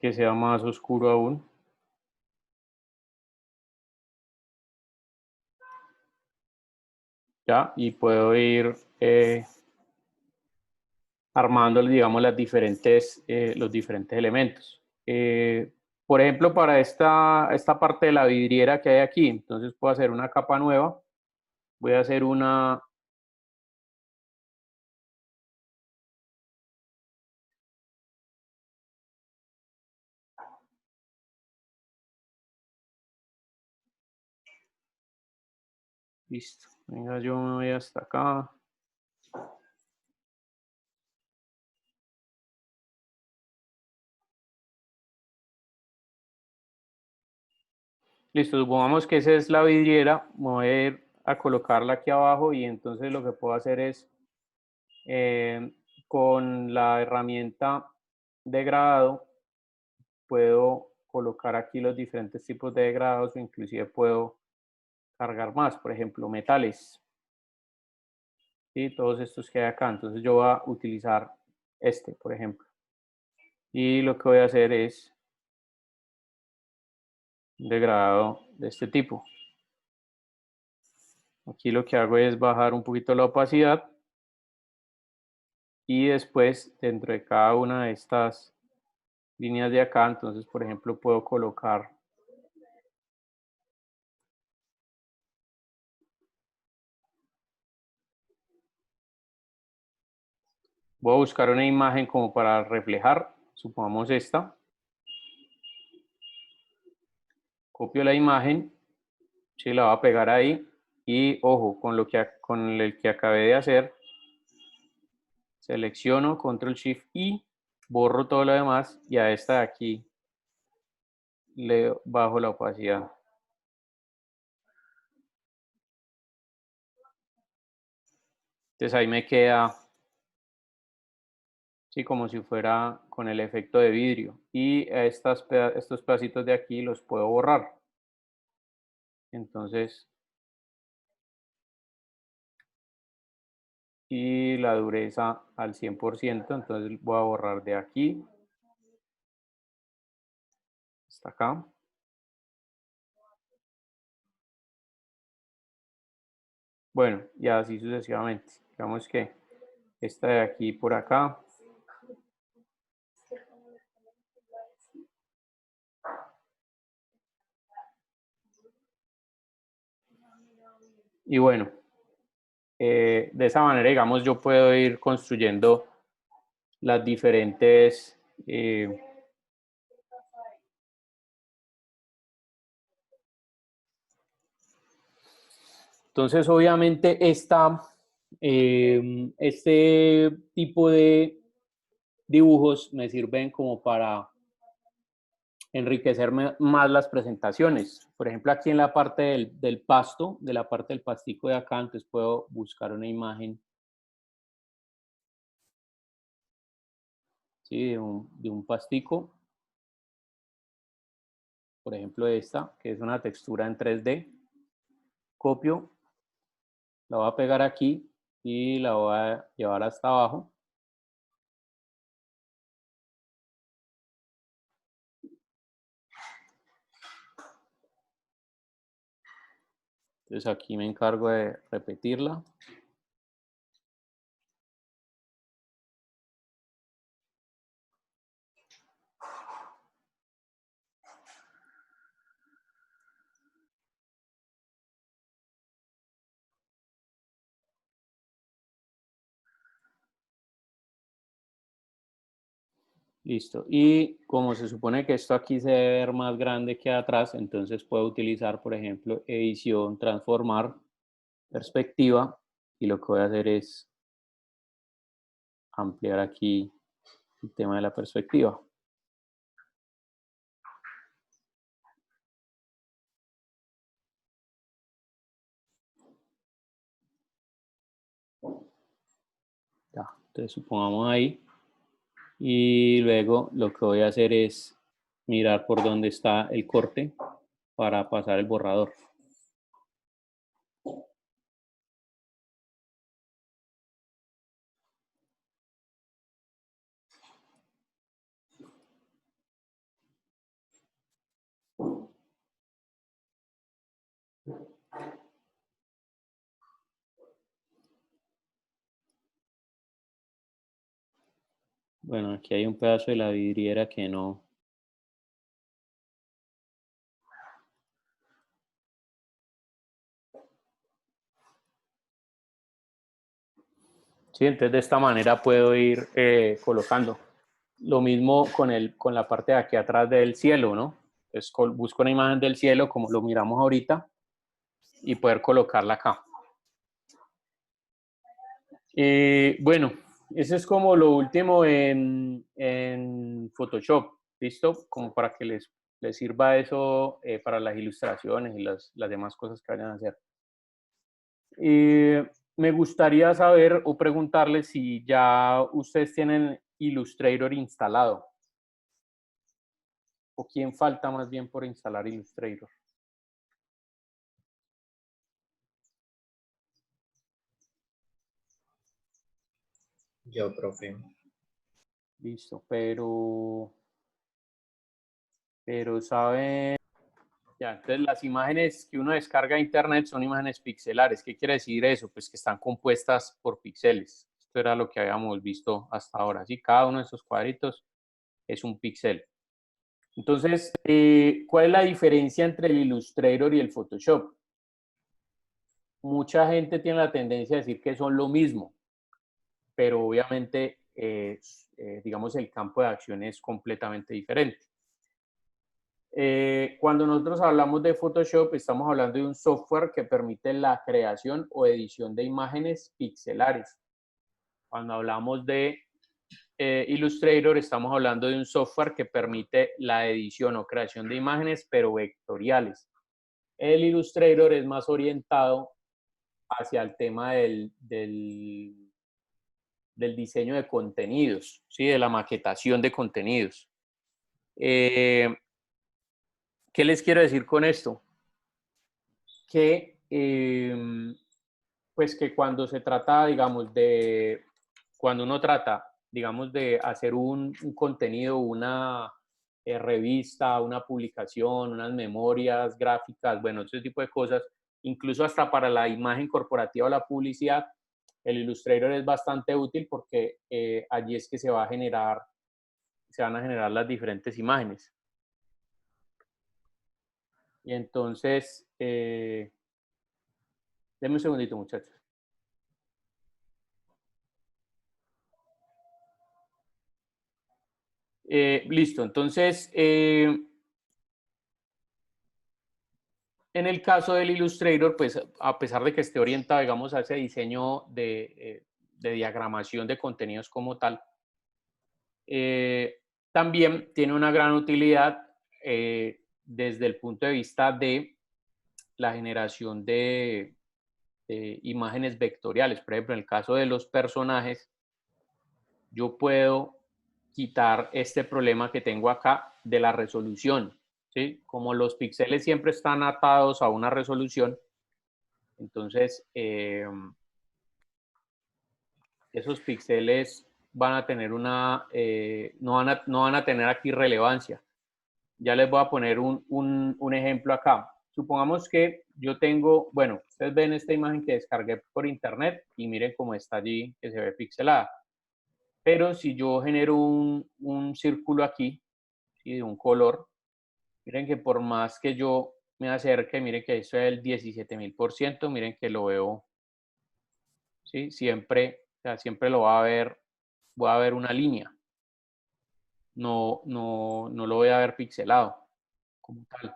que sea más oscuro aún. Ya, y puedo ir armando, digamos, los diferentes elementos. Por ejemplo, para esta parte de la vidriera que hay aquí, entonces puedo hacer una capa nueva. Voy a hacer una, listo, venga, yo me voy hasta acá. Listo, supongamos que esa es la vidriera, me voy a ir a colocarla aquí abajo y entonces lo que puedo hacer es con la herramienta de degradado puedo colocar aquí los diferentes tipos de degradados o inclusive puedo cargar más, por ejemplo, metales. ¿Sí? Todos estos que hay acá. Entonces yo voy a utilizar este, por ejemplo. Y lo que voy a hacer es un degradado de este tipo. Aquí lo que hago es bajar un poquito la opacidad y después dentro de cada una de estas líneas de acá, entonces por ejemplo puedo colocar voy a buscar una imagen como para reflejar, supongamos esta, copio la imagen, sí, la voy a pegar ahí y ojo, con el que acabé de hacer, selecciono Control Shift I, borro todo lo demás y a esta de aquí le bajo la opacidad. Entonces ahí me queda, sí, como si fuera con el efecto de vidrio. Y estos pedacitos de aquí los puedo borrar. Entonces, y la dureza al 100%, entonces voy a borrar de aquí hasta acá. Bueno, y así sucesivamente. Digamos que esta de aquí por acá. Y bueno, de esa manera, digamos, yo puedo ir construyendo las diferentes entonces, obviamente, este tipo de dibujos me sirven como para enriquecer más las presentaciones. Por ejemplo, aquí en la parte del pasto, de la parte del pastico de acá, entonces puedo buscar una imagen, ¿sí? De un pastico, por ejemplo esta, que es una textura en 3D. Copio, la voy a pegar aquí y la voy a llevar hasta abajo. Entonces aquí me encargo de repetirla. Listo. Y como se supone que esto aquí se debe ver más grande que atrás, entonces puedo utilizar, por ejemplo, edición, transformar, perspectiva, y lo que voy a hacer es ampliar aquí el tema de la perspectiva. Ya, entonces supongamos ahí. Y luego lo que voy a hacer es mirar por dónde está el corte para pasar el borrador. Bueno, aquí hay un pedazo de la vidriera que no. Sí, entonces de esta manera puedo ir colocando. Lo mismo con la parte de aquí atrás del cielo, ¿no? Entonces busco una imagen del cielo como lo miramos ahorita y poder colocarla acá. Bueno, eso es como lo último en Photoshop, ¿listo? Como para que les les sirva eso para las ilustraciones y las demás cosas que vayan a hacer. Me gustaría saber o preguntarles si ya ustedes tienen Illustrator instalado. ¿O quién falta más bien por instalar Illustrator?
Yo, profe.
Listo, pero saben, ya, entonces las imágenes que uno descarga de internet son imágenes pixelares. ¿Qué quiere decir eso? Pues que están compuestas por píxeles. Esto era lo que habíamos visto hasta ahora. ¿Sí? Cada uno de esos cuadritos es un píxel. Entonces, ¿cuál es la diferencia entre el Illustrator y el Photoshop? Mucha gente tiene la tendencia a decir que son lo mismo, pero obviamente, digamos, el campo de acción es completamente diferente. Cuando nosotros hablamos de Photoshop, estamos hablando de un software que permite la creación o edición de imágenes pixelares. Cuando hablamos de Illustrator, estamos hablando de un software que permite la edición o creación de imágenes, pero vectoriales. El Illustrator es más orientado hacia el tema del diseño de contenidos, ¿sí? De la maquetación de contenidos. ¿Qué les quiero decir con esto? Que, pues que cuando se trata, digamos, cuando uno trata, digamos, de hacer un contenido, una revista, una publicación, unas memorias gráficas, bueno, ese tipo de cosas, incluso hasta para la imagen corporativa o la publicidad, el Illustrator es bastante útil porque allí es que se van a generar las diferentes imágenes. Y entonces, denme un segundito, muchachos. Listo, entonces, en el caso del Illustrator, pues a pesar de que esté orientado, digamos, a ese diseño de diagramación de contenidos como tal, también tiene una gran utilidad desde el punto de vista de la generación de imágenes vectoriales. Por ejemplo, en el caso de los personajes, yo puedo quitar este problema que tengo acá de la resolución, ¿sí? Como los píxeles siempre están atados a una resolución, entonces esos píxeles van a tener no van a tener aquí relevancia. Ya les voy a poner un ejemplo acá. Supongamos que yo tengo, bueno, ustedes ven esta imagen que descargué por internet y miren cómo está allí, que se ve pixelada. Pero si yo genero un círculo aquí, ¿sí? De un color, miren que por más que yo me acerque, miren que eso es el 17.000%, miren que lo veo, ¿sí? Siempre, o sea, siempre lo va a ver una línea. No lo voy a ver pixelado como tal.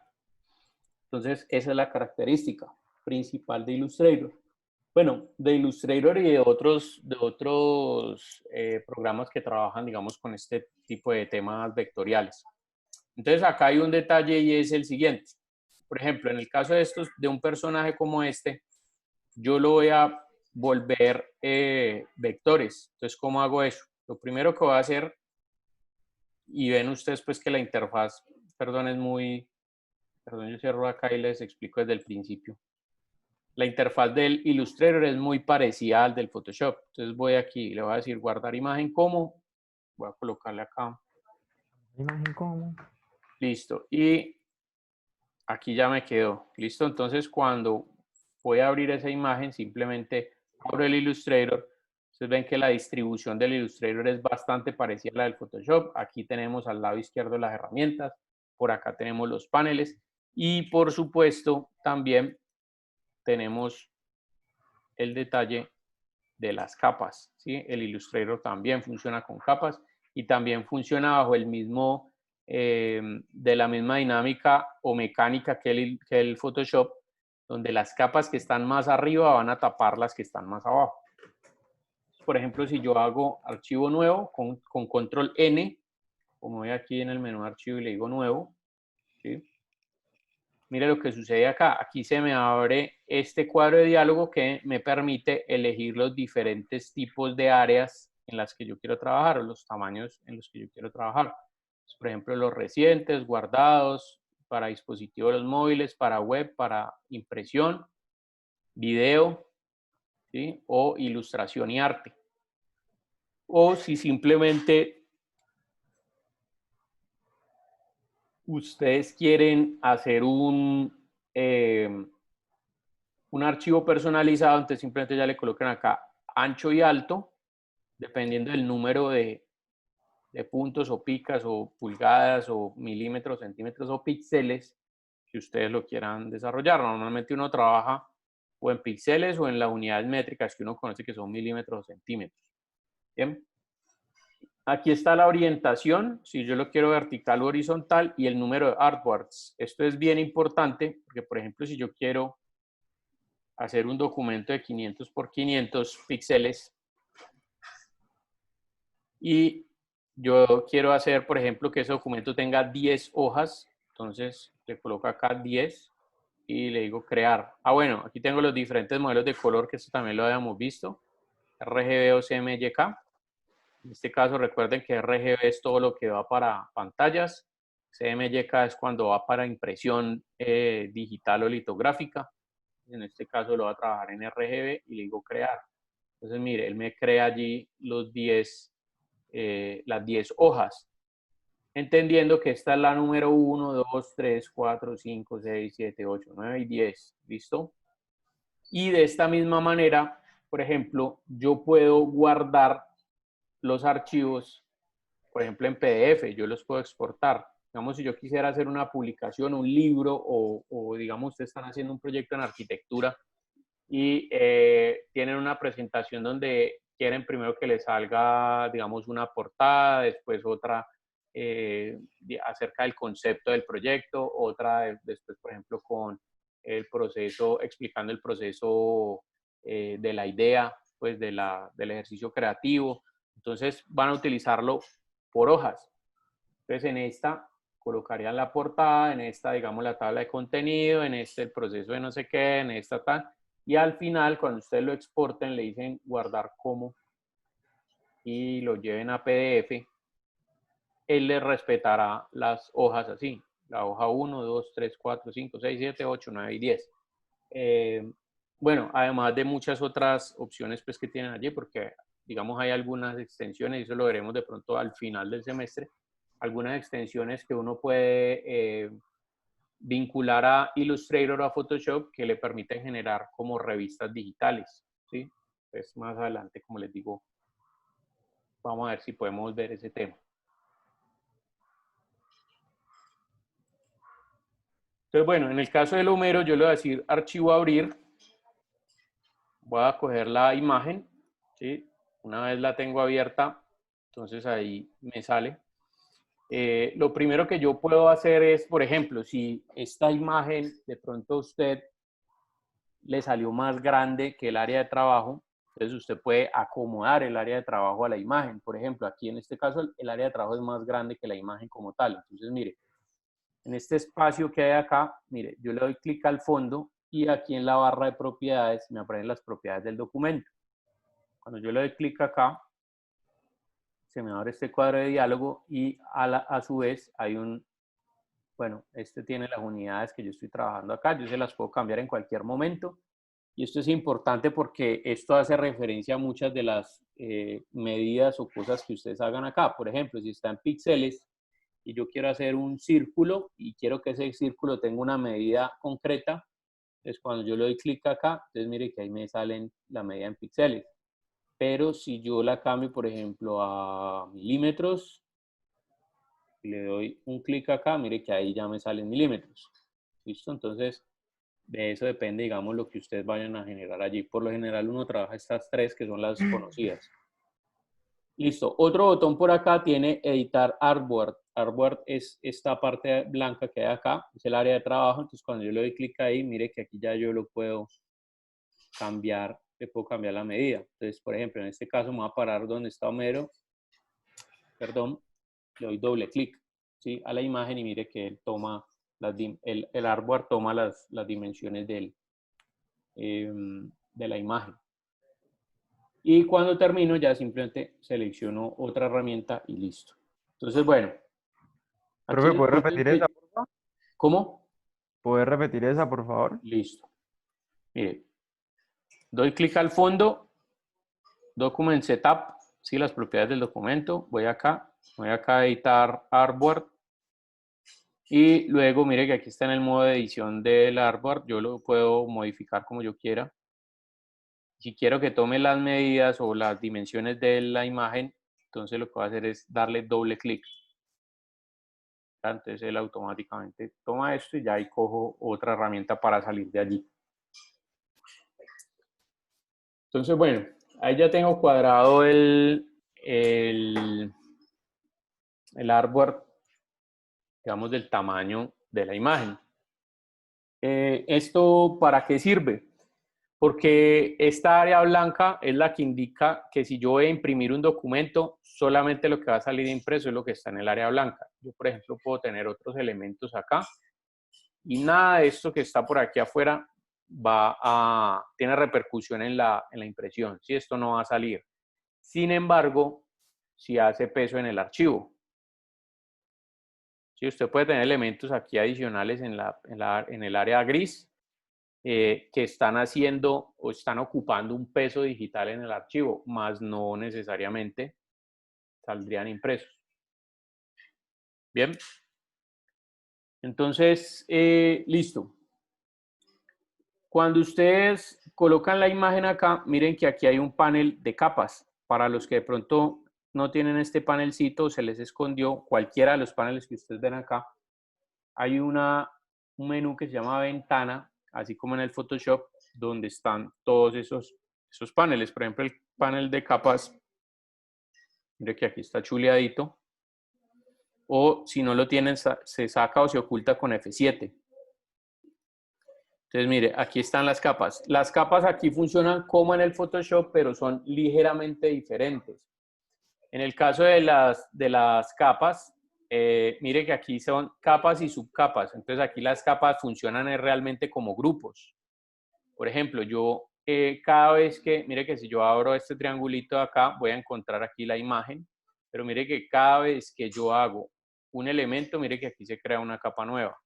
Entonces, esa es la característica principal de Illustrator. Bueno, de Illustrator y de otros programas que trabajan, digamos, con este tipo de temas vectoriales. Entonces, acá hay un detalle y es el siguiente. Por ejemplo, en el caso de de un personaje como este, yo lo voy a volver vectores. Entonces, ¿cómo hago eso? Lo primero que voy a hacer, y ven ustedes pues que la interfaz, perdón, perdón, yo cierro acá y les explico desde el principio. La interfaz del Illustrator es muy parecida al del Photoshop. Entonces voy aquí, le voy a decir guardar imagen como, voy a colocarle acá.
Imagen como.
Listo. Y aquí ya me quedó. Listo. Entonces cuando voy a abrir esa imagen, simplemente abro el Illustrator. Ustedes ven que la distribución del Illustrator es bastante parecida a la del Photoshop. Aquí tenemos al lado izquierdo las herramientas. Por acá tenemos los paneles. Y por supuesto, también tenemos el detalle de las capas, ¿sí? El Illustrator también funciona con capas y también funciona bajo el mismo, de la misma dinámica o mecánica que el Photoshop, donde las capas que están más arriba van a tapar las que están más abajo. Por ejemplo, si yo hago archivo nuevo con control N, como voy aquí en el menú archivo y le digo nuevo, ¿sí? Mire lo que sucede acá. Aquí se me abre este cuadro de diálogo que me permite elegir los diferentes tipos de áreas en las que yo quiero trabajar o los tamaños en los que yo quiero trabajar. Por ejemplo, los recientes, guardados, para dispositivos los móviles, para web, para impresión, video, ¿sí? O ilustración y arte. O si simplemente ustedes quieren hacer un archivo personalizado, entonces simplemente ya le colocan acá ancho y alto, dependiendo del número de puntos o picas o pulgadas o milímetros, centímetros o píxeles que ustedes lo quieran desarrollar. Normalmente uno trabaja o en píxeles o en las unidades métricas que uno conoce que son milímetros o centímetros. Bien. Aquí está la orientación, si yo lo quiero vertical o horizontal, y el número de artboards. Esto es bien importante porque, por ejemplo, si yo quiero hacer un documento de 500 por 500 píxeles y yo quiero hacer, por ejemplo, que ese documento tenga 10 hojas, entonces le coloco acá 10 y le digo crear. Ah, bueno, aquí tengo los diferentes modelos de color, que esto también lo habíamos visto, RGB o CMYK. En este caso, recuerden que RGB es todo lo que va para pantallas, CMYK es cuando va para impresión digital o litográfica. En este caso lo va a trabajar en RGB y le digo crear. Entonces, mire, él me crea allí los 10, las 10 hojas, entendiendo que esta es la número 1, 2, 3, 4, 5, 6, 7, 8, 9 y 10. ¿Listo? Y de esta misma manera, por ejemplo, yo puedo guardar los archivos, por ejemplo, en PDF, yo los puedo exportar. Digamos, si yo quisiera hacer una publicación, un libro, o digamos, ustedes están haciendo un proyecto en arquitectura y tienen una presentación donde quieren primero que les salga, digamos, una portada, después otra acerca del concepto del proyecto, otra después, por ejemplo, con el proceso, explicando el proceso de la idea, pues del ejercicio creativo. Entonces van a utilizarlo por hojas. Entonces en esta colocarían la portada, en esta digamos la tabla de contenido, en este el proceso de no sé qué, en esta tal. Y al final cuando ustedes lo exporten le dicen guardar como y lo lleven a PDF, él les respetará las hojas así. La hoja 1, 2, 3, 4, 5, 6, 7, 8, 9 y 10. Bueno, además de muchas otras opciones pues, que tienen allí, porque digamos hay algunas extensiones, y eso lo veremos de pronto al final del semestre, algunas extensiones que uno puede vincular a Illustrator o a Photoshop que le permiten generar como revistas digitales, ¿sí? Pues más adelante, como les digo, vamos a ver si podemos ver ese tema. Entonces, bueno, en el caso del Homero, yo le voy a decir archivo abrir. Voy a coger la imagen, ¿sí? Una vez la tengo abierta, entonces ahí me sale. Lo primero que yo puedo hacer es, por ejemplo, si esta imagen de pronto a usted le salió más grande que el área de trabajo, entonces usted puede acomodar el área de trabajo a la imagen. Por ejemplo, aquí en este caso el área de trabajo es más grande que la imagen como tal. Entonces, mire, en este espacio que hay acá, mire, yo le doy clic al fondo y aquí en la barra de propiedades me aparecen las propiedades del documento. Cuando yo le doy clic acá, se me abre este cuadro de diálogo y a su vez hay un, bueno, este tiene las unidades que yo estoy trabajando acá, yo se las puedo cambiar en cualquier momento. Y esto es importante porque esto hace referencia a muchas de las medidas o cosas que ustedes hagan acá. Por ejemplo, si está en píxeles y yo quiero hacer un círculo y quiero que ese círculo tenga una medida concreta, entonces cuando yo le doy clic acá, entonces mire que ahí me salen la medida en píxeles. Pero si yo la cambio, por ejemplo, a milímetros, y le doy un clic acá, mire que ahí ya me salen milímetros. ¿Listo? Entonces, de eso depende, digamos, lo que ustedes vayan a generar allí. Por lo general, uno trabaja estas tres que son las conocidas. Listo. Otro botón por acá tiene editar artboard. Artboard es esta parte blanca que hay acá, es el área de trabajo. Entonces, cuando yo le doy clic ahí, mire que aquí ya yo lo puedo cambiar, le puedo cambiar la medida. Entonces, por ejemplo, en este caso me voy a parar donde está Homero, perdón, le doy doble clic, ¿sí? A la imagen y mire que él toma el hardware toma las dimensiones de la imagen. Y cuando termino ya simplemente selecciono otra herramienta y listo. Entonces, bueno.
Profe, ¿puede
Aquí
repetir esa, por favor?
¿Cómo?
¿Puede repetir esa, por favor?
Listo. Mire, doy clic al fondo, Document Setup, sí, las propiedades del documento, voy acá a editar Artboard y luego mire que aquí está en el modo de edición del Artboard, yo lo puedo modificar como yo quiera. Si quiero que tome las medidas o las dimensiones de la imagen, entonces lo que voy a hacer es darle doble clic. Entonces él automáticamente toma esto y ya ahí cojo otra herramienta para salir de allí. Entonces, bueno, ahí ya tengo cuadrado el artboard, digamos, del tamaño de la imagen. ¿Esto para qué sirve? Porque esta área blanca es la que indica que si yo voy a imprimir un documento, solamente lo que va a salir impreso es lo que está en el área blanca. Yo, por ejemplo, puedo tener otros elementos acá y nada de esto que está por aquí afuera tiene repercusión en la impresión. Si esto no va a salir. Sin embargo, si hace peso en el archivo. Si usted puede tener elementos aquí adicionales en el área gris que están haciendo o están ocupando un peso digital en el archivo, más no necesariamente saldrían impresos. Bien. Entonces, listo. Cuando ustedes colocan la imagen acá, miren que aquí hay un panel de capas. Para los que de pronto no tienen este panelcito, se les escondió cualquiera de los paneles que ustedes ven acá. Hay un menú que se llama ventana, así como en el Photoshop, donde están todos esos paneles. Por ejemplo, el panel de capas, mire que aquí está chuleadito. O si no lo tienen, se saca o se oculta con F7. Entonces, mire, aquí están las capas. Las capas aquí funcionan como en el Photoshop, pero son ligeramente diferentes. En el caso de las capas, mire que aquí son capas y subcapas. Entonces, aquí las capas funcionan realmente como grupos. Por ejemplo, yo cada vez que, mire que si yo abro este triangulito de acá, voy a encontrar aquí la imagen. Pero mire que cada vez que yo hago un elemento, mire que aquí se crea una capa nueva.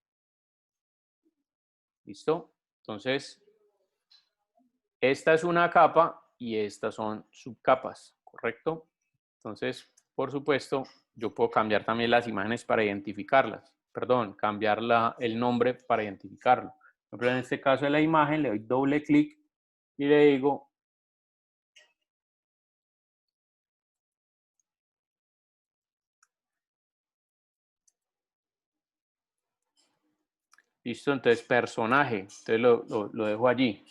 ¿Listo? Entonces, esta es una capa y estas son subcapas, ¿correcto? Entonces, por supuesto, yo puedo cambiar también las imágenes para identificarlas. Perdón, cambiar el nombre para identificarlo. Por ejemplo, en este caso de la imagen, le doy doble clic y le digo listo, entonces personaje, entonces lo dejo allí.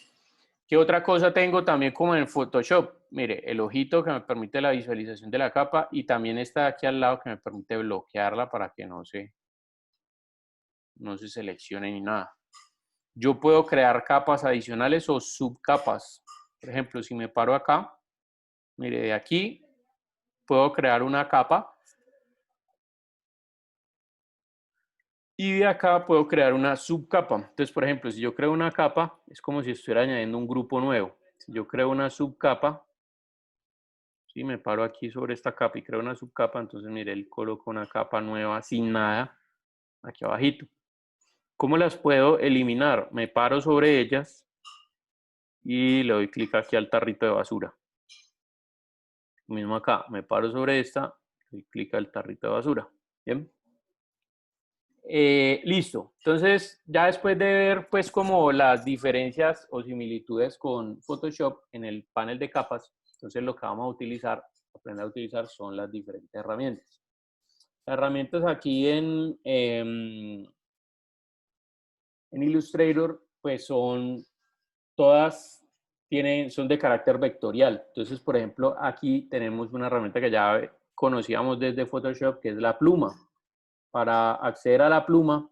¿Qué otra cosa tengo también como en Photoshop? Mire, el ojito que me permite la visualización de la capa y también está aquí al lado que me permite bloquearla para que no se seleccione ni nada. Yo puedo crear capas adicionales o subcapas. Por ejemplo, si me paro acá, mire, de aquí puedo crear una capa y de acá puedo crear una subcapa. Entonces, por ejemplo, si yo creo una capa, es como si estuviera añadiendo un grupo nuevo. Si yo creo una subcapa, si me paro aquí sobre esta capa y creo una subcapa, entonces mire, él coloca una capa nueva sin nada aquí abajito. ¿Cómo las puedo eliminar? Me paro sobre ellas y le doy clic aquí al tarrito de basura. Lo mismo acá, me paro sobre esta, doy clic al tarrito de basura. Bien. Listo. Entonces, ya después de ver pues como las diferencias o similitudes con Photoshop en el panel de capas, entonces lo que vamos a utilizar, aprender a utilizar son las diferentes herramientas. Las herramientas aquí en Illustrator pues son todas son de carácter vectorial. Entonces, por ejemplo, aquí tenemos una herramienta que ya conocíamos desde Photoshop, que es la pluma. Para acceder a la pluma,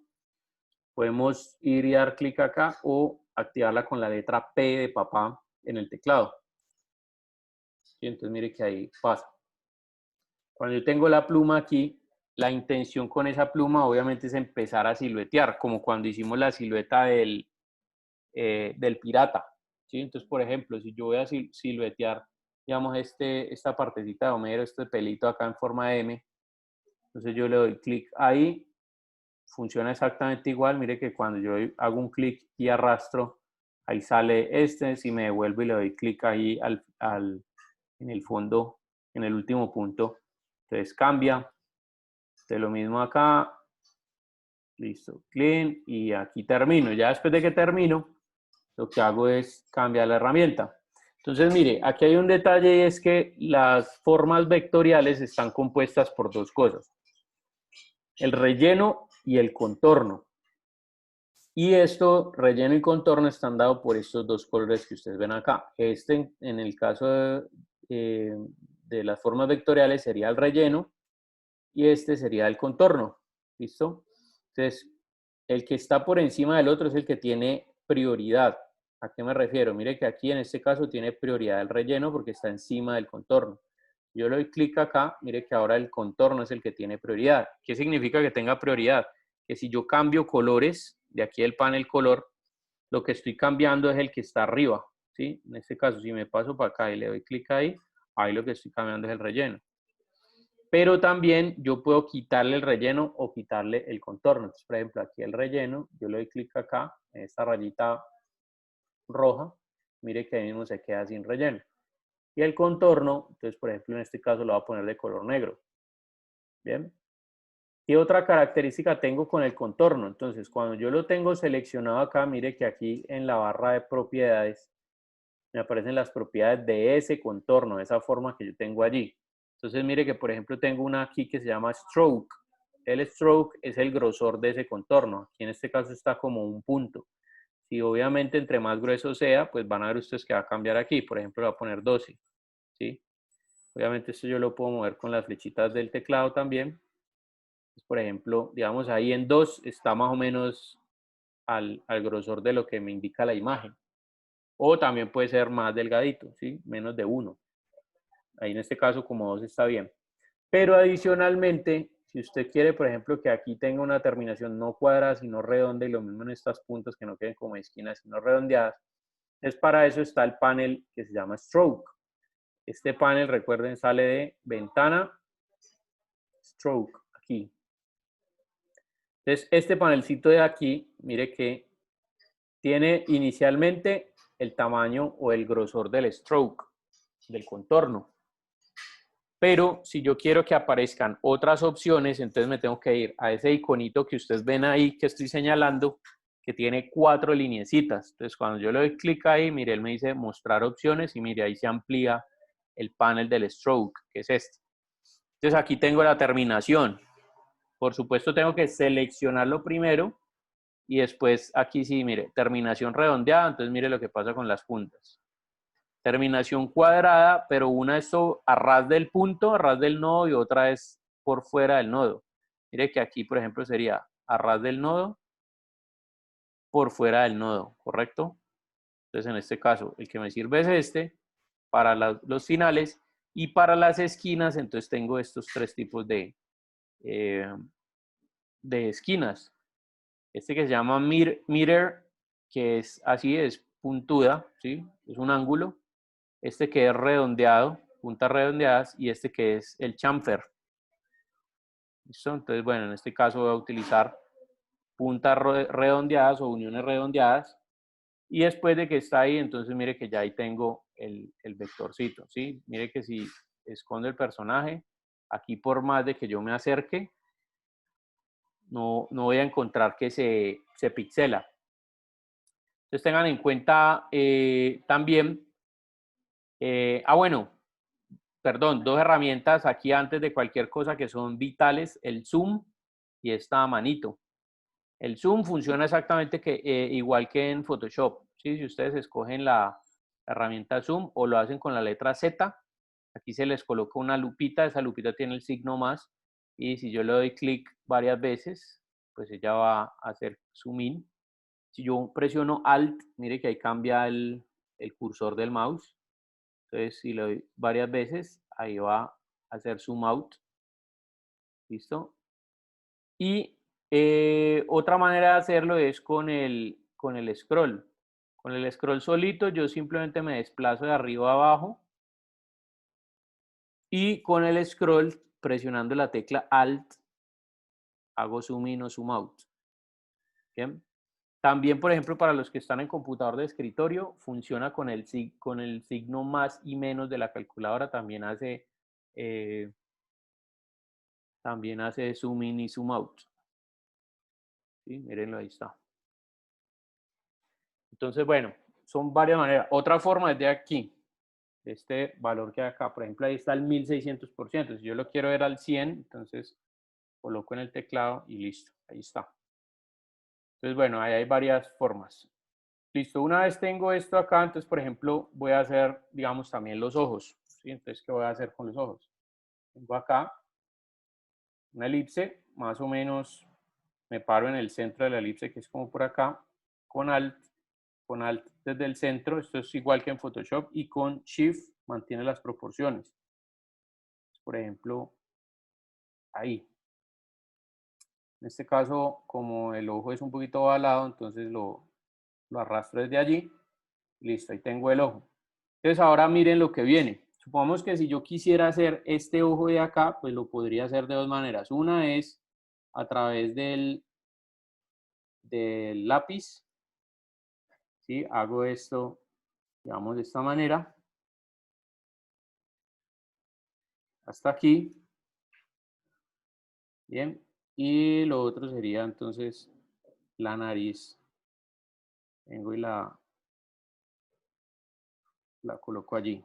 podemos ir y dar clic acá o activarla con la letra P de papá en el teclado. Y entonces, mire que ahí pasa. Cuando yo tengo la pluma aquí, la intención con esa pluma obviamente es empezar a siluetear, como cuando hicimos la silueta del pirata, ¿sí? Entonces, por ejemplo, si yo voy a siluetear, digamos, esta partecita de Homero, este pelito acá en forma de M, entonces yo le doy clic ahí, funciona exactamente igual. Mire que cuando yo hago un clic y arrastro, ahí sale si me devuelvo y le doy clic ahí en el fondo, en el último punto, entonces cambia. De lo mismo acá, listo, clean, y aquí termino. Ya después de que termino, lo que hago es cambiar la herramienta. Entonces, mire, aquí hay un detalle y es que las formas vectoriales están compuestas por dos cosas: el relleno y el contorno. Y esto, relleno y contorno, están dados por estos dos colores que ustedes ven acá. En el caso de las formas vectoriales, sería el relleno y este sería el contorno. ¿Listo? Entonces, el que está por encima del otro es el que tiene prioridad. ¿A qué me refiero? Mire que aquí en este caso tiene prioridad el relleno porque está encima del contorno. Yo le doy clic acá, mire que ahora el contorno es el que tiene prioridad. ¿Qué significa que tenga prioridad? Que si yo cambio colores, de aquí el panel color, lo que estoy cambiando es el que está arriba, ¿sí? En este caso, si me paso para acá y le doy clic ahí lo que estoy cambiando es el relleno. Pero también yo puedo quitarle el relleno o quitarle el contorno. Entonces, por ejemplo, aquí el relleno, yo le doy clic acá, en esta rayita roja, mire que ahí mismo se queda sin relleno. Y el contorno, entonces, por ejemplo, en este caso lo voy a poner de color negro. Bien. ¿Qué otra característica tengo con el contorno? Entonces, cuando yo lo tengo seleccionado acá, mire que aquí en la barra de propiedades me aparecen las propiedades de ese contorno, de esa forma que yo tengo allí. Entonces, mire que, por ejemplo, tengo una aquí que se llama stroke. El stroke es el grosor de ese contorno. Aquí en este caso está como un punto. Si obviamente entre más grueso sea, pues van a ver ustedes que va a cambiar aquí. Por ejemplo, le voy a poner 12. ¿Sí? Obviamente esto yo lo puedo mover con las flechitas del teclado también. Pues, por ejemplo, digamos ahí en 2 está más o menos al grosor de lo que me indica la imagen. O también puede ser más delgadito, ¿sí? Menos de 1. Ahí en este caso como 2 está bien. Pero adicionalmente, si usted quiere, por ejemplo, que aquí tenga una terminación no cuadrada, sino redonda, y lo mismo en estas puntas que no queden como esquinas, sino redondeadas, es para eso está el panel que se llama Stroke. Este panel, recuerden, sale de ventana, Stroke, aquí. Entonces, este panelcito de aquí, mire que tiene inicialmente el tamaño o el grosor del stroke, del contorno. Pero si yo quiero que aparezcan otras opciones, entonces me tengo que ir a ese iconito que ustedes ven ahí que estoy señalando, que tiene 4 lineecitas. Entonces, cuando yo le doy clic ahí, mire, él me dice mostrar opciones y mire, ahí se amplía el panel del stroke, que es este. Entonces, aquí tengo la terminación. Por supuesto, tengo que seleccionarlo primero y después aquí sí, mire, terminación redondeada. Entonces, mire lo que pasa con las puntas. Terminación cuadrada, pero una es a ras del punto, a ras del nodo, y otra es por fuera del nodo. Mire que aquí, por ejemplo, sería a ras del nodo, por fuera del nodo, ¿correcto? Entonces, en este caso, el que me sirve es este, para los finales, y para las esquinas, entonces tengo estos 3 tipos de esquinas. Este que se llama mirror, que es así, es puntuda, ¿sí? Es un ángulo. Este que es redondeado, puntas redondeadas, y este que es el chamfer. ¿Listo? Entonces, bueno, en este caso voy a utilizar puntas redondeadas o uniones redondeadas. Y después de que está ahí, entonces mire que ya ahí tengo el vectorcito, ¿sí? Mire que si escondo el personaje, aquí por más de que yo me acerque, no voy a encontrar que se pixela. Entonces tengan en cuenta también, bueno, perdón, 2 herramientas aquí antes de cualquier cosa que son vitales: el zoom y esta manito. El zoom funciona exactamente igual que en Photoshop, ¿sí? Si ustedes escogen la herramienta zoom o lo hacen con la letra Z, aquí se les coloca una lupita, esa lupita tiene el signo más, y si yo le doy clic varias veces, pues ella va a hacer zoom in. Si yo presiono Alt, mire que ahí cambia el cursor del mouse. Entonces, si le doy varias veces, ahí va a hacer zoom out. ¿Listo? Y otra manera de hacerlo es con el scroll. Con el scroll solito yo simplemente me desplazo de arriba a abajo y con el scroll presionando la tecla Alt hago zoom in o zoom out. ¿Bien? También, por ejemplo, para los que están en computador de escritorio, funciona con el signo más y menos de la calculadora, también hace zoom in y zoom out. ¿Sí? Mírenlo, ahí está. Entonces, bueno, son varias maneras. Otra forma es de aquí, este valor que hay acá. Por ejemplo, ahí está el 1600%. Si yo lo quiero ver al 100, entonces coloco en el teclado y listo, ahí está. Entonces, bueno, ahí hay varias formas. Listo, una vez tengo esto acá, entonces, por ejemplo, voy a hacer, digamos, también los ojos. ¿Sí? Entonces, ¿qué voy a hacer con los ojos? Tengo acá una elipse, más o menos me paro en el centro de la elipse, que es como por acá, con Alt desde el centro, esto es igual que en Photoshop, y con Shift mantiene las proporciones. Por ejemplo, ahí. En este caso, como el ojo es un poquito ovalado, entonces lo arrastro desde allí. Listo, ahí tengo el ojo. Entonces ahora miren lo que viene. Supongamos que si yo quisiera hacer este ojo de acá, pues lo podría hacer de dos maneras. Una es a través del lápiz. ¿Sí? Hago esto, digamos, de esta manera. Hasta aquí. Bien. Y lo otro sería entonces la nariz. Vengo y la coloco allí.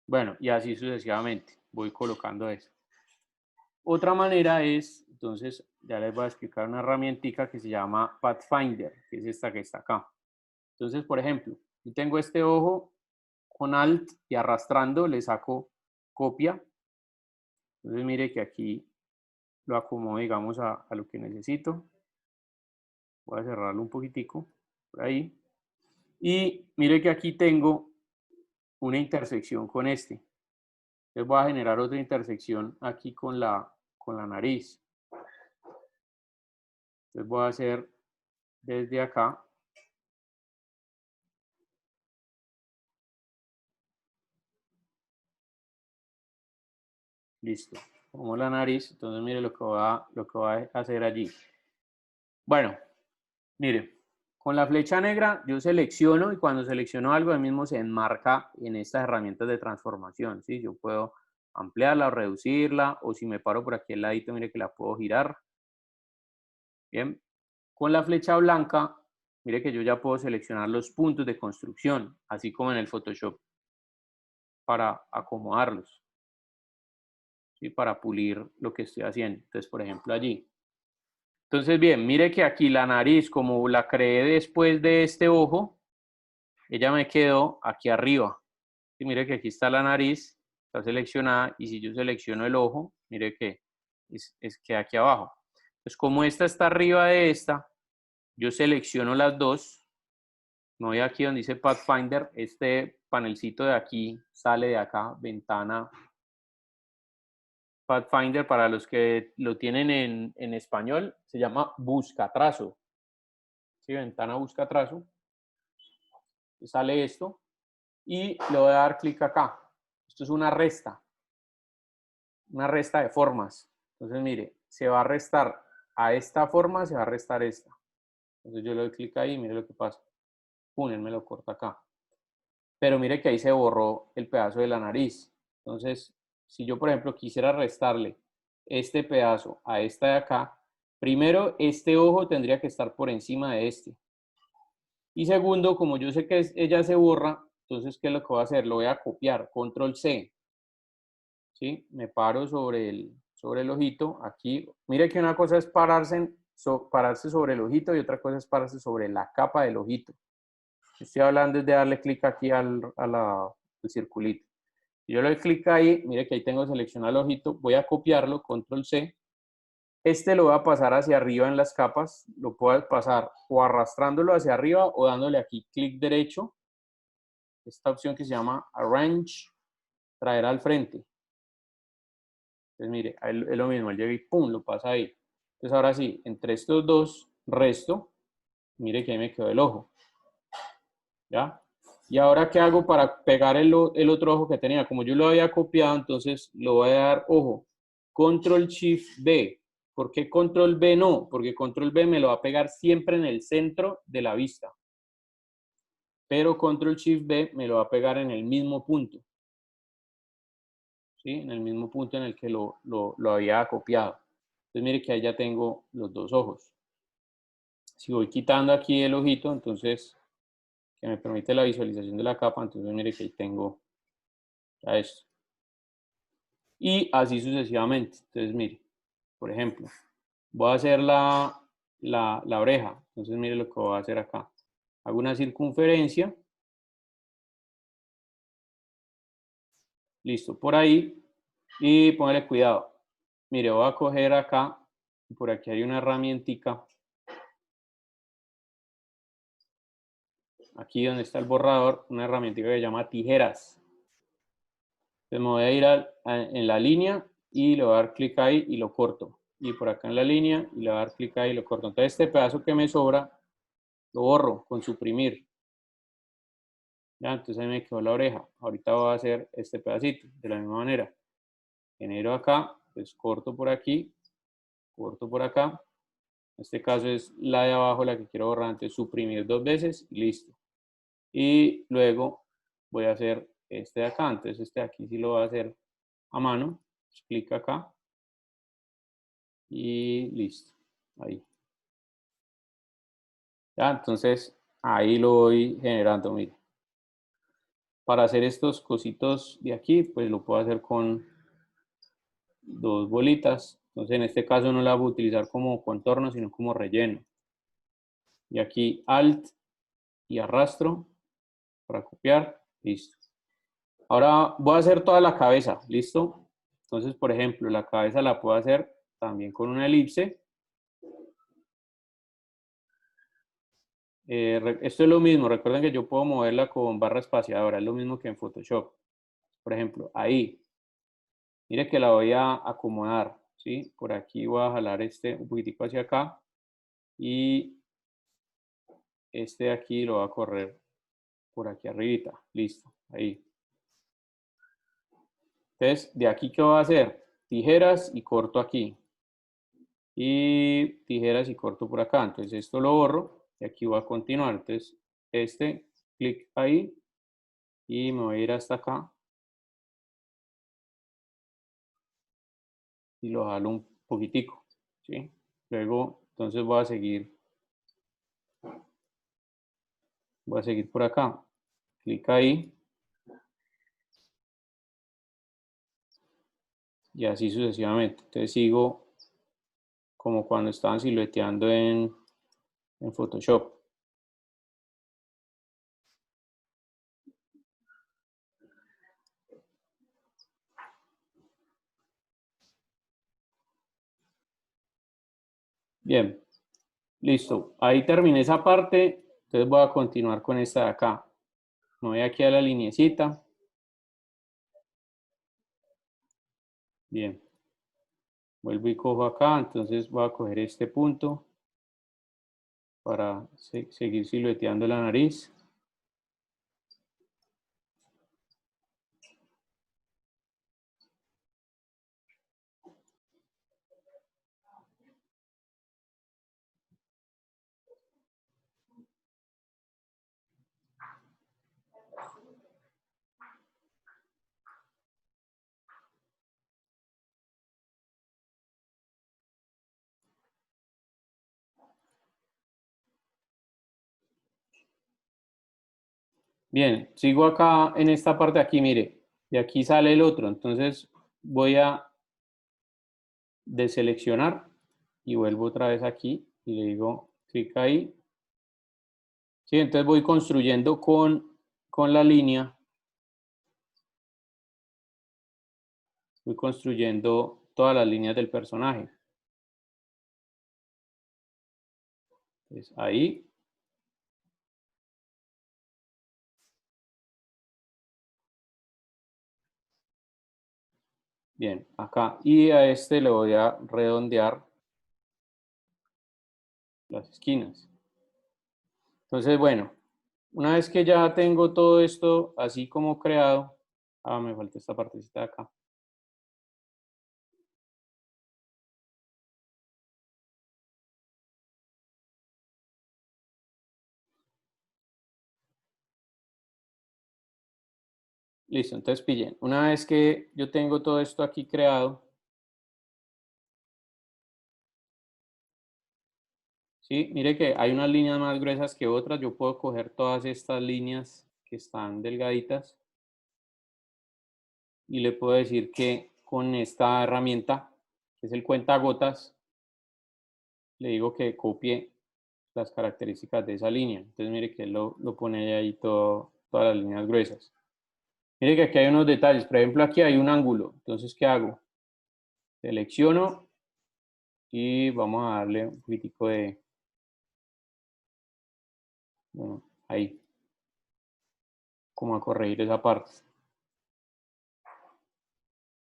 Bueno, y así sucesivamente. Voy colocando eso. Otra manera es, entonces, ya les voy a explicar una herramientica que se llama Pathfinder, que es esta que está acá. Entonces, por ejemplo, yo tengo este ojo con Alt y arrastrando le saco copia. Entonces, mire que aquí lo acomodo, digamos, a lo que necesito. Voy a cerrarlo un poquitico, por ahí. Y mire que aquí tengo una intersección con este. Entonces voy a generar otra intersección aquí con la nariz. Entonces voy a hacer desde acá. Listo. Pongo la nariz. Entonces mire lo que voy a hacer allí. Bueno, mire. Con la flecha negra yo selecciono y cuando selecciono algo, el mismo se enmarca en estas herramientas de transformación. ¿Sí? Yo puedo ampliarla o reducirla, o si me paro por aquí al ladito, mire que la puedo girar. Bien. Con la flecha blanca, mire que yo ya puedo seleccionar los puntos de construcción, así como en el Photoshop, para acomodarlos, ¿sí? Para pulir lo que estoy haciendo. Entonces, por ejemplo, allí. Entonces, bien, mire que aquí la nariz, como la creé después de este ojo, ella me quedó aquí arriba. Y mire que aquí está la nariz, está seleccionada, y si yo selecciono el ojo, mire que queda aquí abajo. Entonces, como esta está arriba de esta, yo selecciono las dos, me voy aquí donde dice Pathfinder, este panelcito de aquí sale de acá, ventana Pathfinder, para los que lo tienen en español, se llama buscatrazo. ¿Sí? Ventana buscatrazo. Sale esto y le voy a dar clic acá. Esto es una resta de formas. Entonces, mire, se va a restar a esta forma, se va a restar esta. Entonces yo le doy clic ahí y mire lo que pasa. Pum, él me lo corta acá. Pero mire que ahí se borró el pedazo de la nariz. Entonces, si yo, por ejemplo, quisiera restarle este pedazo a esta de acá, primero, este ojo tendría que estar por encima de este. Y segundo, como yo sé que ella se borra, entonces, ¿qué es lo que voy a hacer? Lo voy a copiar, control C. ¿Sí? Me paro sobre el ojito, aquí. Mire que una cosa es pararse sobre el ojito y otra cosa es pararse sobre la capa del ojito. Estoy hablando de darle clic aquí al circulito. Si yo le doy clic ahí, mire que ahí tengo seleccionado el ojito, voy a copiarlo, control C. Este lo voy a pasar hacia arriba en las capas, lo puedo pasar o arrastrándolo hacia arriba o dándole aquí clic derecho, esta opción que se llama Arrange, traer al frente. Entonces, mire, es lo mismo, él llega y pum, lo pasa ahí. Entonces, ahora sí, entre estos dos, resto, mire que ahí me quedó el ojo. ¿Ya? Y ahora, ¿qué hago para pegar el otro ojo que tenía? Como yo lo había copiado, entonces lo voy a dar, ojo, Control Shift B. ¿Por qué Control B no? Porque Control B me lo va a pegar siempre en el centro de la vista. Pero Control Shift B me lo va a pegar en el mismo punto. ¿Sí? En el mismo punto en el que lo había copiado. Entonces mire que ahí ya tengo los dos ojos. Si voy quitando aquí el ojito, entonces, que me permite la visualización de la capa, entonces mire que ahí tengo ya esto. Y así sucesivamente. Entonces mire, por ejemplo, voy a hacer la oreja. Entonces mire lo que voy a hacer acá. Hago una circunferencia. Listo, por ahí. Y póngale cuidado. Mire, voy a coger acá. Por aquí hay una herramientica. Aquí donde está el borrador, una herramientica que se llama tijeras. Entonces me voy a ir en la línea y le voy a dar clic ahí y lo corto. Y por acá en la línea y le voy a dar clic ahí y lo corto. Entonces este pedazo que me sobra lo borro con suprimir. Ya, entonces ahí me quedó la oreja. Ahorita voy a hacer este pedacito de la misma manera. Genero acá, pues corto por aquí, corto por acá. En este caso es la de abajo la que quiero borrar, entonces suprimir 2 veces y listo. Y luego voy a hacer este de acá, entonces este de aquí sí lo voy a hacer a mano. Clic acá y listo. Ahí. Ya, entonces ahí lo voy generando, mire. Para hacer estos cositos de aquí, pues lo puedo hacer con 2 bolitas. Entonces en este caso no la voy a utilizar como contorno, sino como relleno. Y aquí Alt y arrastro para copiar. Listo. Ahora voy a hacer toda la cabeza. ¿Listo? Entonces, por ejemplo, la cabeza la puedo hacer también con una elipse. Esto es lo mismo. Recuerden que yo puedo moverla con barra espaciadora. Es lo mismo que en Photoshop. Por ejemplo, ahí. Mire que la voy a acomodar. ¿Sí? Por aquí voy a jalar este un poquitico hacia acá. Y este de aquí lo voy a correr por aquí arribita. Listo. Ahí. Entonces, de aquí, ¿qué voy a hacer? Tijeras y corto aquí. Y tijeras y corto por acá. Entonces, esto lo borro y aquí voy a continuar. Entonces, clic ahí y me voy a ir hasta acá. Y lo jalo un poquitico. ¿Sí? Luego, entonces voy a seguir por acá. Clic ahí. Y así sucesivamente. Entonces, sigo como cuando estaban silueteando en Photoshop. Bien, listo. Ahí terminé esa parte. Entonces voy a continuar con esta de acá. Me voy aquí a la lineecita. Bien. Vuelvo y cojo acá. Entonces voy a coger este punto para seguir silueteando la nariz. Bien, sigo acá en esta parte de aquí, mire. De aquí sale el otro. Entonces voy a deseleccionar y vuelvo otra vez aquí y le digo clic ahí. Sí, entonces voy construyendo con la línea. Voy construyendo todas las líneas del personaje. Entonces ahí. Bien, acá. Y a este le voy a redondear las esquinas. Entonces, bueno, una vez que ya tengo todo esto así como creado, me falta esta partecita de acá. Listo, entonces pillen. Una vez que yo tengo todo esto aquí creado, ¿sí? Mire que hay unas líneas más gruesas que otras. Yo puedo coger todas estas líneas que están delgaditas y le puedo decir que con esta herramienta, que es el cuentagotas, le digo que copie las características de esa línea. Entonces mire que él lo pone ahí todas las líneas gruesas. Mire que aquí hay unos detalles. Por ejemplo, aquí hay un ángulo. Entonces, ¿qué hago? Selecciono y vamos a darle un poquitico de... Bueno, ahí. Como a corregir esa parte.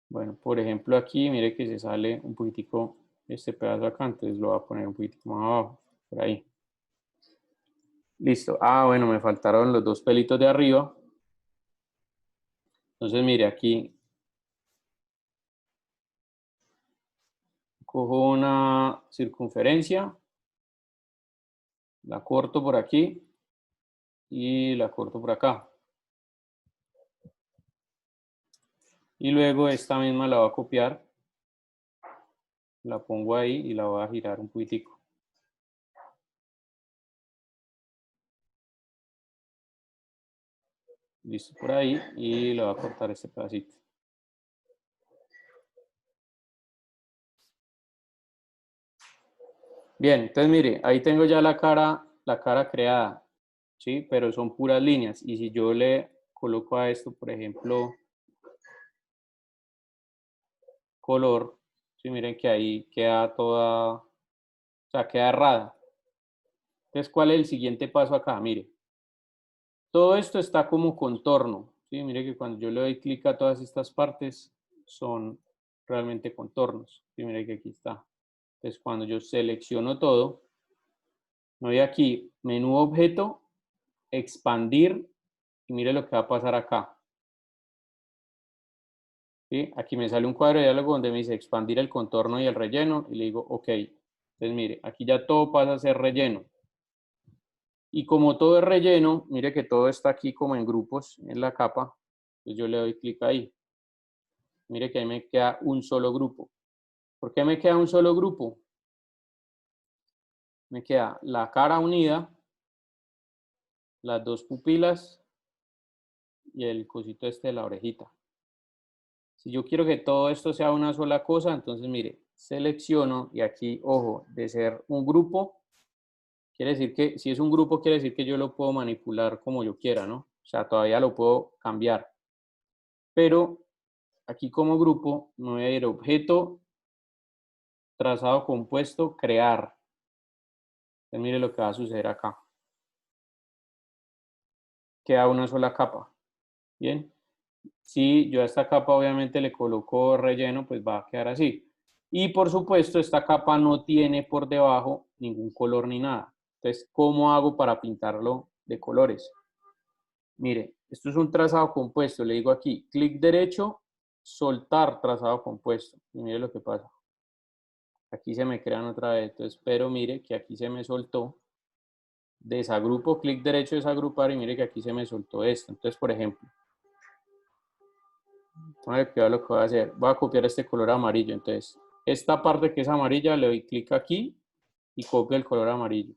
Bueno, por ejemplo, aquí mire que se sale un poquitico este pedazo acá. Entonces lo voy a poner un poquitico más abajo. Por ahí. Listo. Bueno, me faltaron los dos pelitos de arriba. Entonces, mire, aquí cojo una circunferencia, la corto por aquí y la corto por acá. Y luego esta misma la voy a copiar, la pongo ahí y la voy a girar un poquitico. Listo por ahí y le voy a cortar este pedacito. Bien, entonces mire, ahí tengo ya la cara creada, ¿sí? Pero son puras líneas. Y si yo le coloco a esto, por ejemplo, color, ¿sí? Miren que ahí queda toda, o sea, queda errada. Entonces, ¿cuál es el siguiente paso acá? Mire, todo esto está como contorno, ¿sí? Mire que cuando yo le doy clic a todas estas partes, son realmente contornos, ¿sí? Mire que aquí está. Entonces, cuando yo selecciono todo, me voy aquí, menú objeto, expandir, y mire lo que va a pasar acá. ¿Sí? Aquí me sale un cuadro de diálogo donde me dice expandir el contorno y el relleno, y le digo OK. Entonces, mire, aquí ya todo pasa a ser relleno. Y como todo es relleno, mire que todo está aquí como en grupos en la capa. Entonces yo le doy clic ahí. Mire que ahí me queda un solo grupo. ¿Por qué me queda un solo grupo? Me queda la cara unida, las dos pupilas y el cosito este de la orejita. Si yo quiero que todo esto sea una sola cosa, entonces mire, selecciono y aquí, ojo, de ser un grupo, quiere decir que si es un grupo, quiere decir que yo lo puedo manipular como yo quiera, ¿no? O sea, todavía lo puedo cambiar. Pero aquí como grupo me voy a ir a objeto, trazado compuesto, crear. Entonces mire lo que va a suceder acá. Queda una sola capa. Bien. Si yo a esta capa obviamente le coloco relleno, pues va a quedar así. Y por supuesto, esta capa no tiene por debajo ningún color ni nada. Entonces, ¿cómo hago para pintarlo de colores? Mire, esto es un trazado compuesto. Le digo aquí, clic derecho, soltar trazado compuesto. Y mire lo que pasa. Aquí se me crean otra vez. Entonces, pero mire que aquí se me soltó. Desagrupo, clic derecho, desagrupar y mire que aquí se me soltó esto. Entonces, por ejemplo, vamos a ver qué es lo que voy a hacer. Voy a copiar este color amarillo. Entonces, esta parte que es amarilla, le doy clic aquí y copio el color amarillo.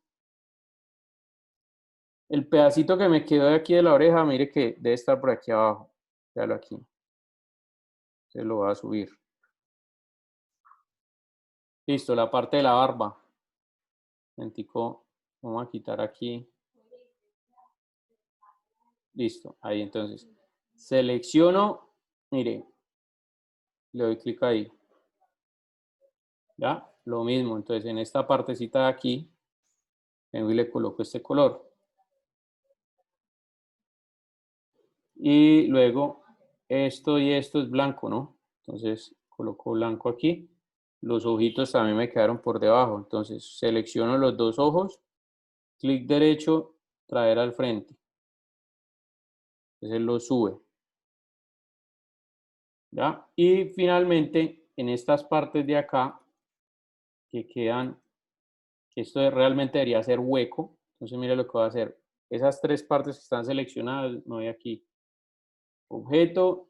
El pedacito que me quedó de aquí de la oreja, mire que debe estar por aquí abajo. Véalo aquí. Se lo voy a subir. Listo, la parte de la barba. Mentico, vamos a quitar aquí. Listo, ahí entonces. Selecciono, mire, le doy clic ahí. ¿Ya? Lo mismo, entonces en esta partecita de aquí, vengo y le coloco este color. Y luego esto y esto es blanco, ¿no? Entonces coloco blanco aquí. Los ojitos también me quedaron por debajo. Entonces selecciono los dos ojos, clic derecho, traer al frente. Entonces lo sube. ¿Ya? Y finalmente, en estas partes de acá, que quedan, que esto realmente debería ser hueco. Entonces mire lo que voy a hacer. Esas tres partes que están seleccionadas, me voy aquí. Objeto,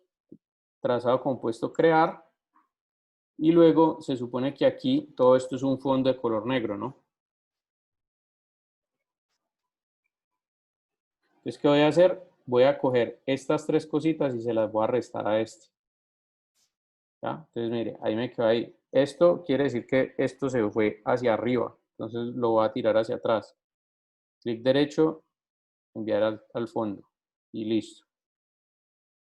trazado compuesto, crear. Y luego se supone que aquí todo esto es un fondo de color negro, ¿no? Entonces, ¿qué voy a hacer? Voy a coger estas tres cositas y se las voy a restar a este. ¿Ya? Entonces, mire, ahí me quedó ahí. Esto quiere decir que esto se fue hacia arriba. Entonces, lo voy a tirar hacia atrás. Clic derecho, enviar al fondo. Y listo.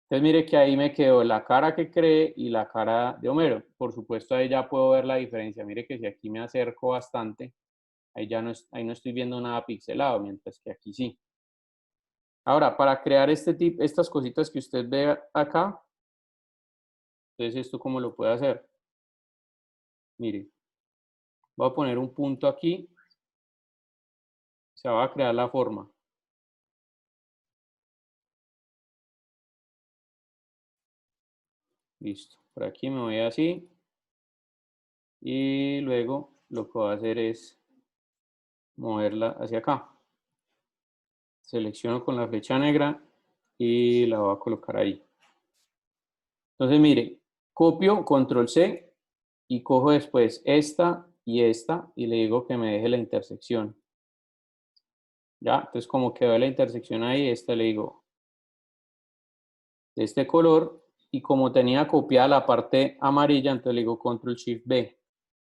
Entonces, mire que ahí me quedó la cara que creé y la cara de Homero. Por supuesto, ahí ya puedo ver la diferencia. Mire que si aquí me acerco bastante, ahí ya no, ahí no estoy viendo nada pixelado, mientras que aquí sí. Ahora, para crear estas cositas que usted ve acá, entonces esto cómo lo puede hacer. Mire, voy a poner un punto aquí, se va a crear la forma. Listo, por aquí me voy así y luego lo que voy a hacer es moverla hacia acá. Selecciono con la flecha negra y la voy a colocar ahí. Entonces mire, copio, control C y cojo después esta y le digo que me deje la intersección. Ya, entonces como quedó la intersección ahí, esta le digo de este color y como tenía copiada la parte amarilla, entonces le digo control shift B.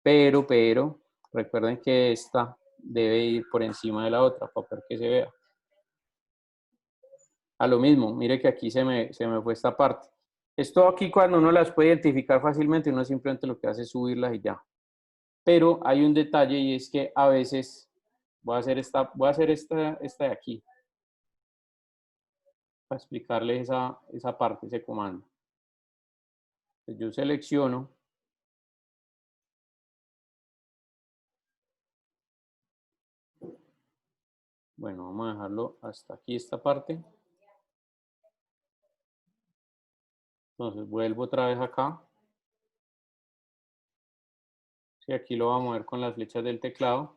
Pero, recuerden que esta debe ir por encima de la otra para que se vea. A lo mismo, mire que aquí se me fue esta parte. Esto aquí cuando uno las puede identificar fácilmente, uno simplemente lo que hace es subirlas y ya. Pero hay un detalle y es que a veces voy a hacer esta de aquí para explicarles esa parte, ese comando. Entonces yo selecciono. Bueno, vamos a dejarlo hasta aquí esta parte. Entonces vuelvo otra vez acá. Sí, aquí lo voy a mover con las flechas del teclado.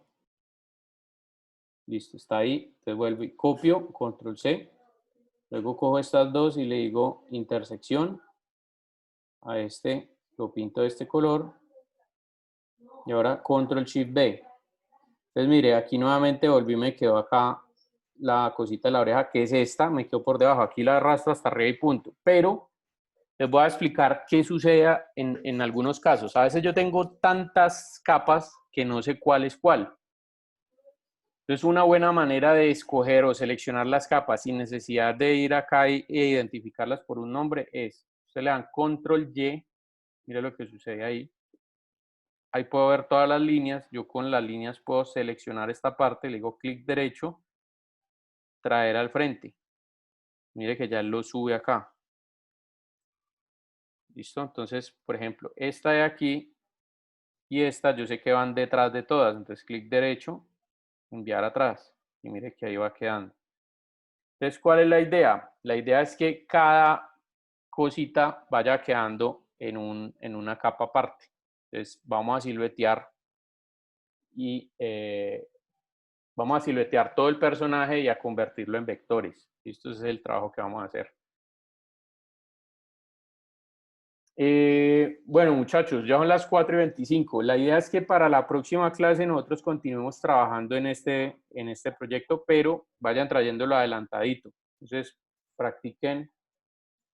Listo, está ahí. Entonces vuelvo y copio, control C. Luego cojo estas dos y le digo intersección. A este lo pinto de este color. Y ahora control shift B. Entonces mire, aquí nuevamente volví y me quedó acá la cosita de la oreja, que es esta. Me quedó por debajo. Aquí la arrastro hasta arriba y punto. Pero les voy a explicar qué sucede en algunos casos. A veces yo tengo tantas capas que no sé cuál es cuál. Entonces, una buena manera de escoger o seleccionar las capas sin necesidad de ir acá e identificarlas por un nombre es, ustedes le dan control Y, mire lo que sucede ahí. Ahí puedo ver todas las líneas. Yo con las líneas puedo seleccionar esta parte, le digo clic derecho, traer al frente. Mire que ya lo sube acá. ¿Listo? Entonces, por ejemplo, esta de aquí y esta yo sé que van detrás de todas. Entonces, clic derecho, enviar atrás. Y mire que ahí va quedando. Entonces, ¿cuál es la idea? La idea es que cada cosita vaya quedando en una capa aparte. Entonces, vamos a siluetear y vamos a siluetear todo el personaje y a convertirlo en vectores. Esto es el trabajo que vamos a hacer. Bueno, muchachos, ya son las 4:25. La idea es que para la próxima clase nosotros continuemos trabajando en este proyecto, pero vayan trayéndolo adelantadito. Entonces, practiquen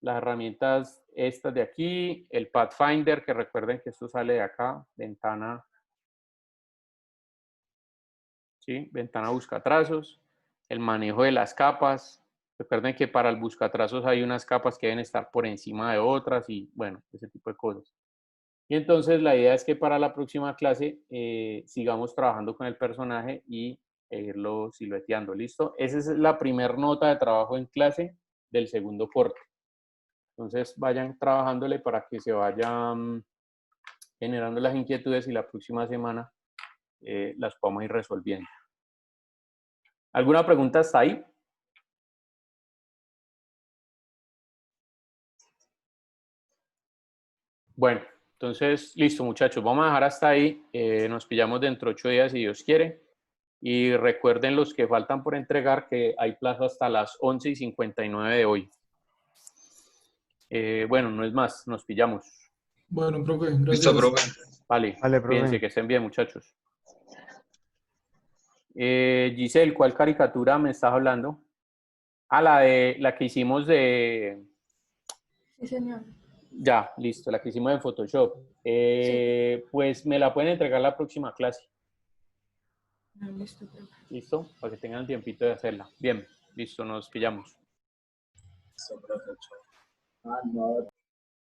las herramientas estas de aquí, el Pathfinder, que recuerden que esto sale de acá, ventana, ¿sí? Ventana buscatrazos, el manejo de las capas. Recuerden que para el buscatrazos hay unas capas que deben estar por encima de otras y bueno, ese tipo de cosas. Y entonces la idea es que para la próxima clase sigamos trabajando con el personaje y irlo silueteando. ¿Listo? Esa es la primera nota de trabajo en clase del segundo corte. Entonces vayan trabajándole para que se vayan generando las inquietudes y la próxima semana las podemos ir resolviendo. ¿Alguna pregunta hasta ahí? Bueno, entonces, listo, muchachos. Vamos a dejar hasta ahí. Nos pillamos dentro de 8 días, si Dios quiere. Y recuerden los que faltan por entregar que hay plazo hasta las 11:59 de hoy. Bueno, no es más, nos pillamos.
Bueno, profe, gracias.
Listo, profe.
Vale,
Vale, profe.
fíjense que estén bien, muchachos. Giselle, ¿cuál caricatura me estás hablando? Ah, la que hicimos de...
Sí, señor.
Ya, listo, la que hicimos en Photoshop. Pues me la pueden entregar la próxima clase.
Ah, listo, profe.
¿Listo? Para que tengan tiempito de hacerla. Bien, listo, nos pillamos.
Listo, profe. Chao.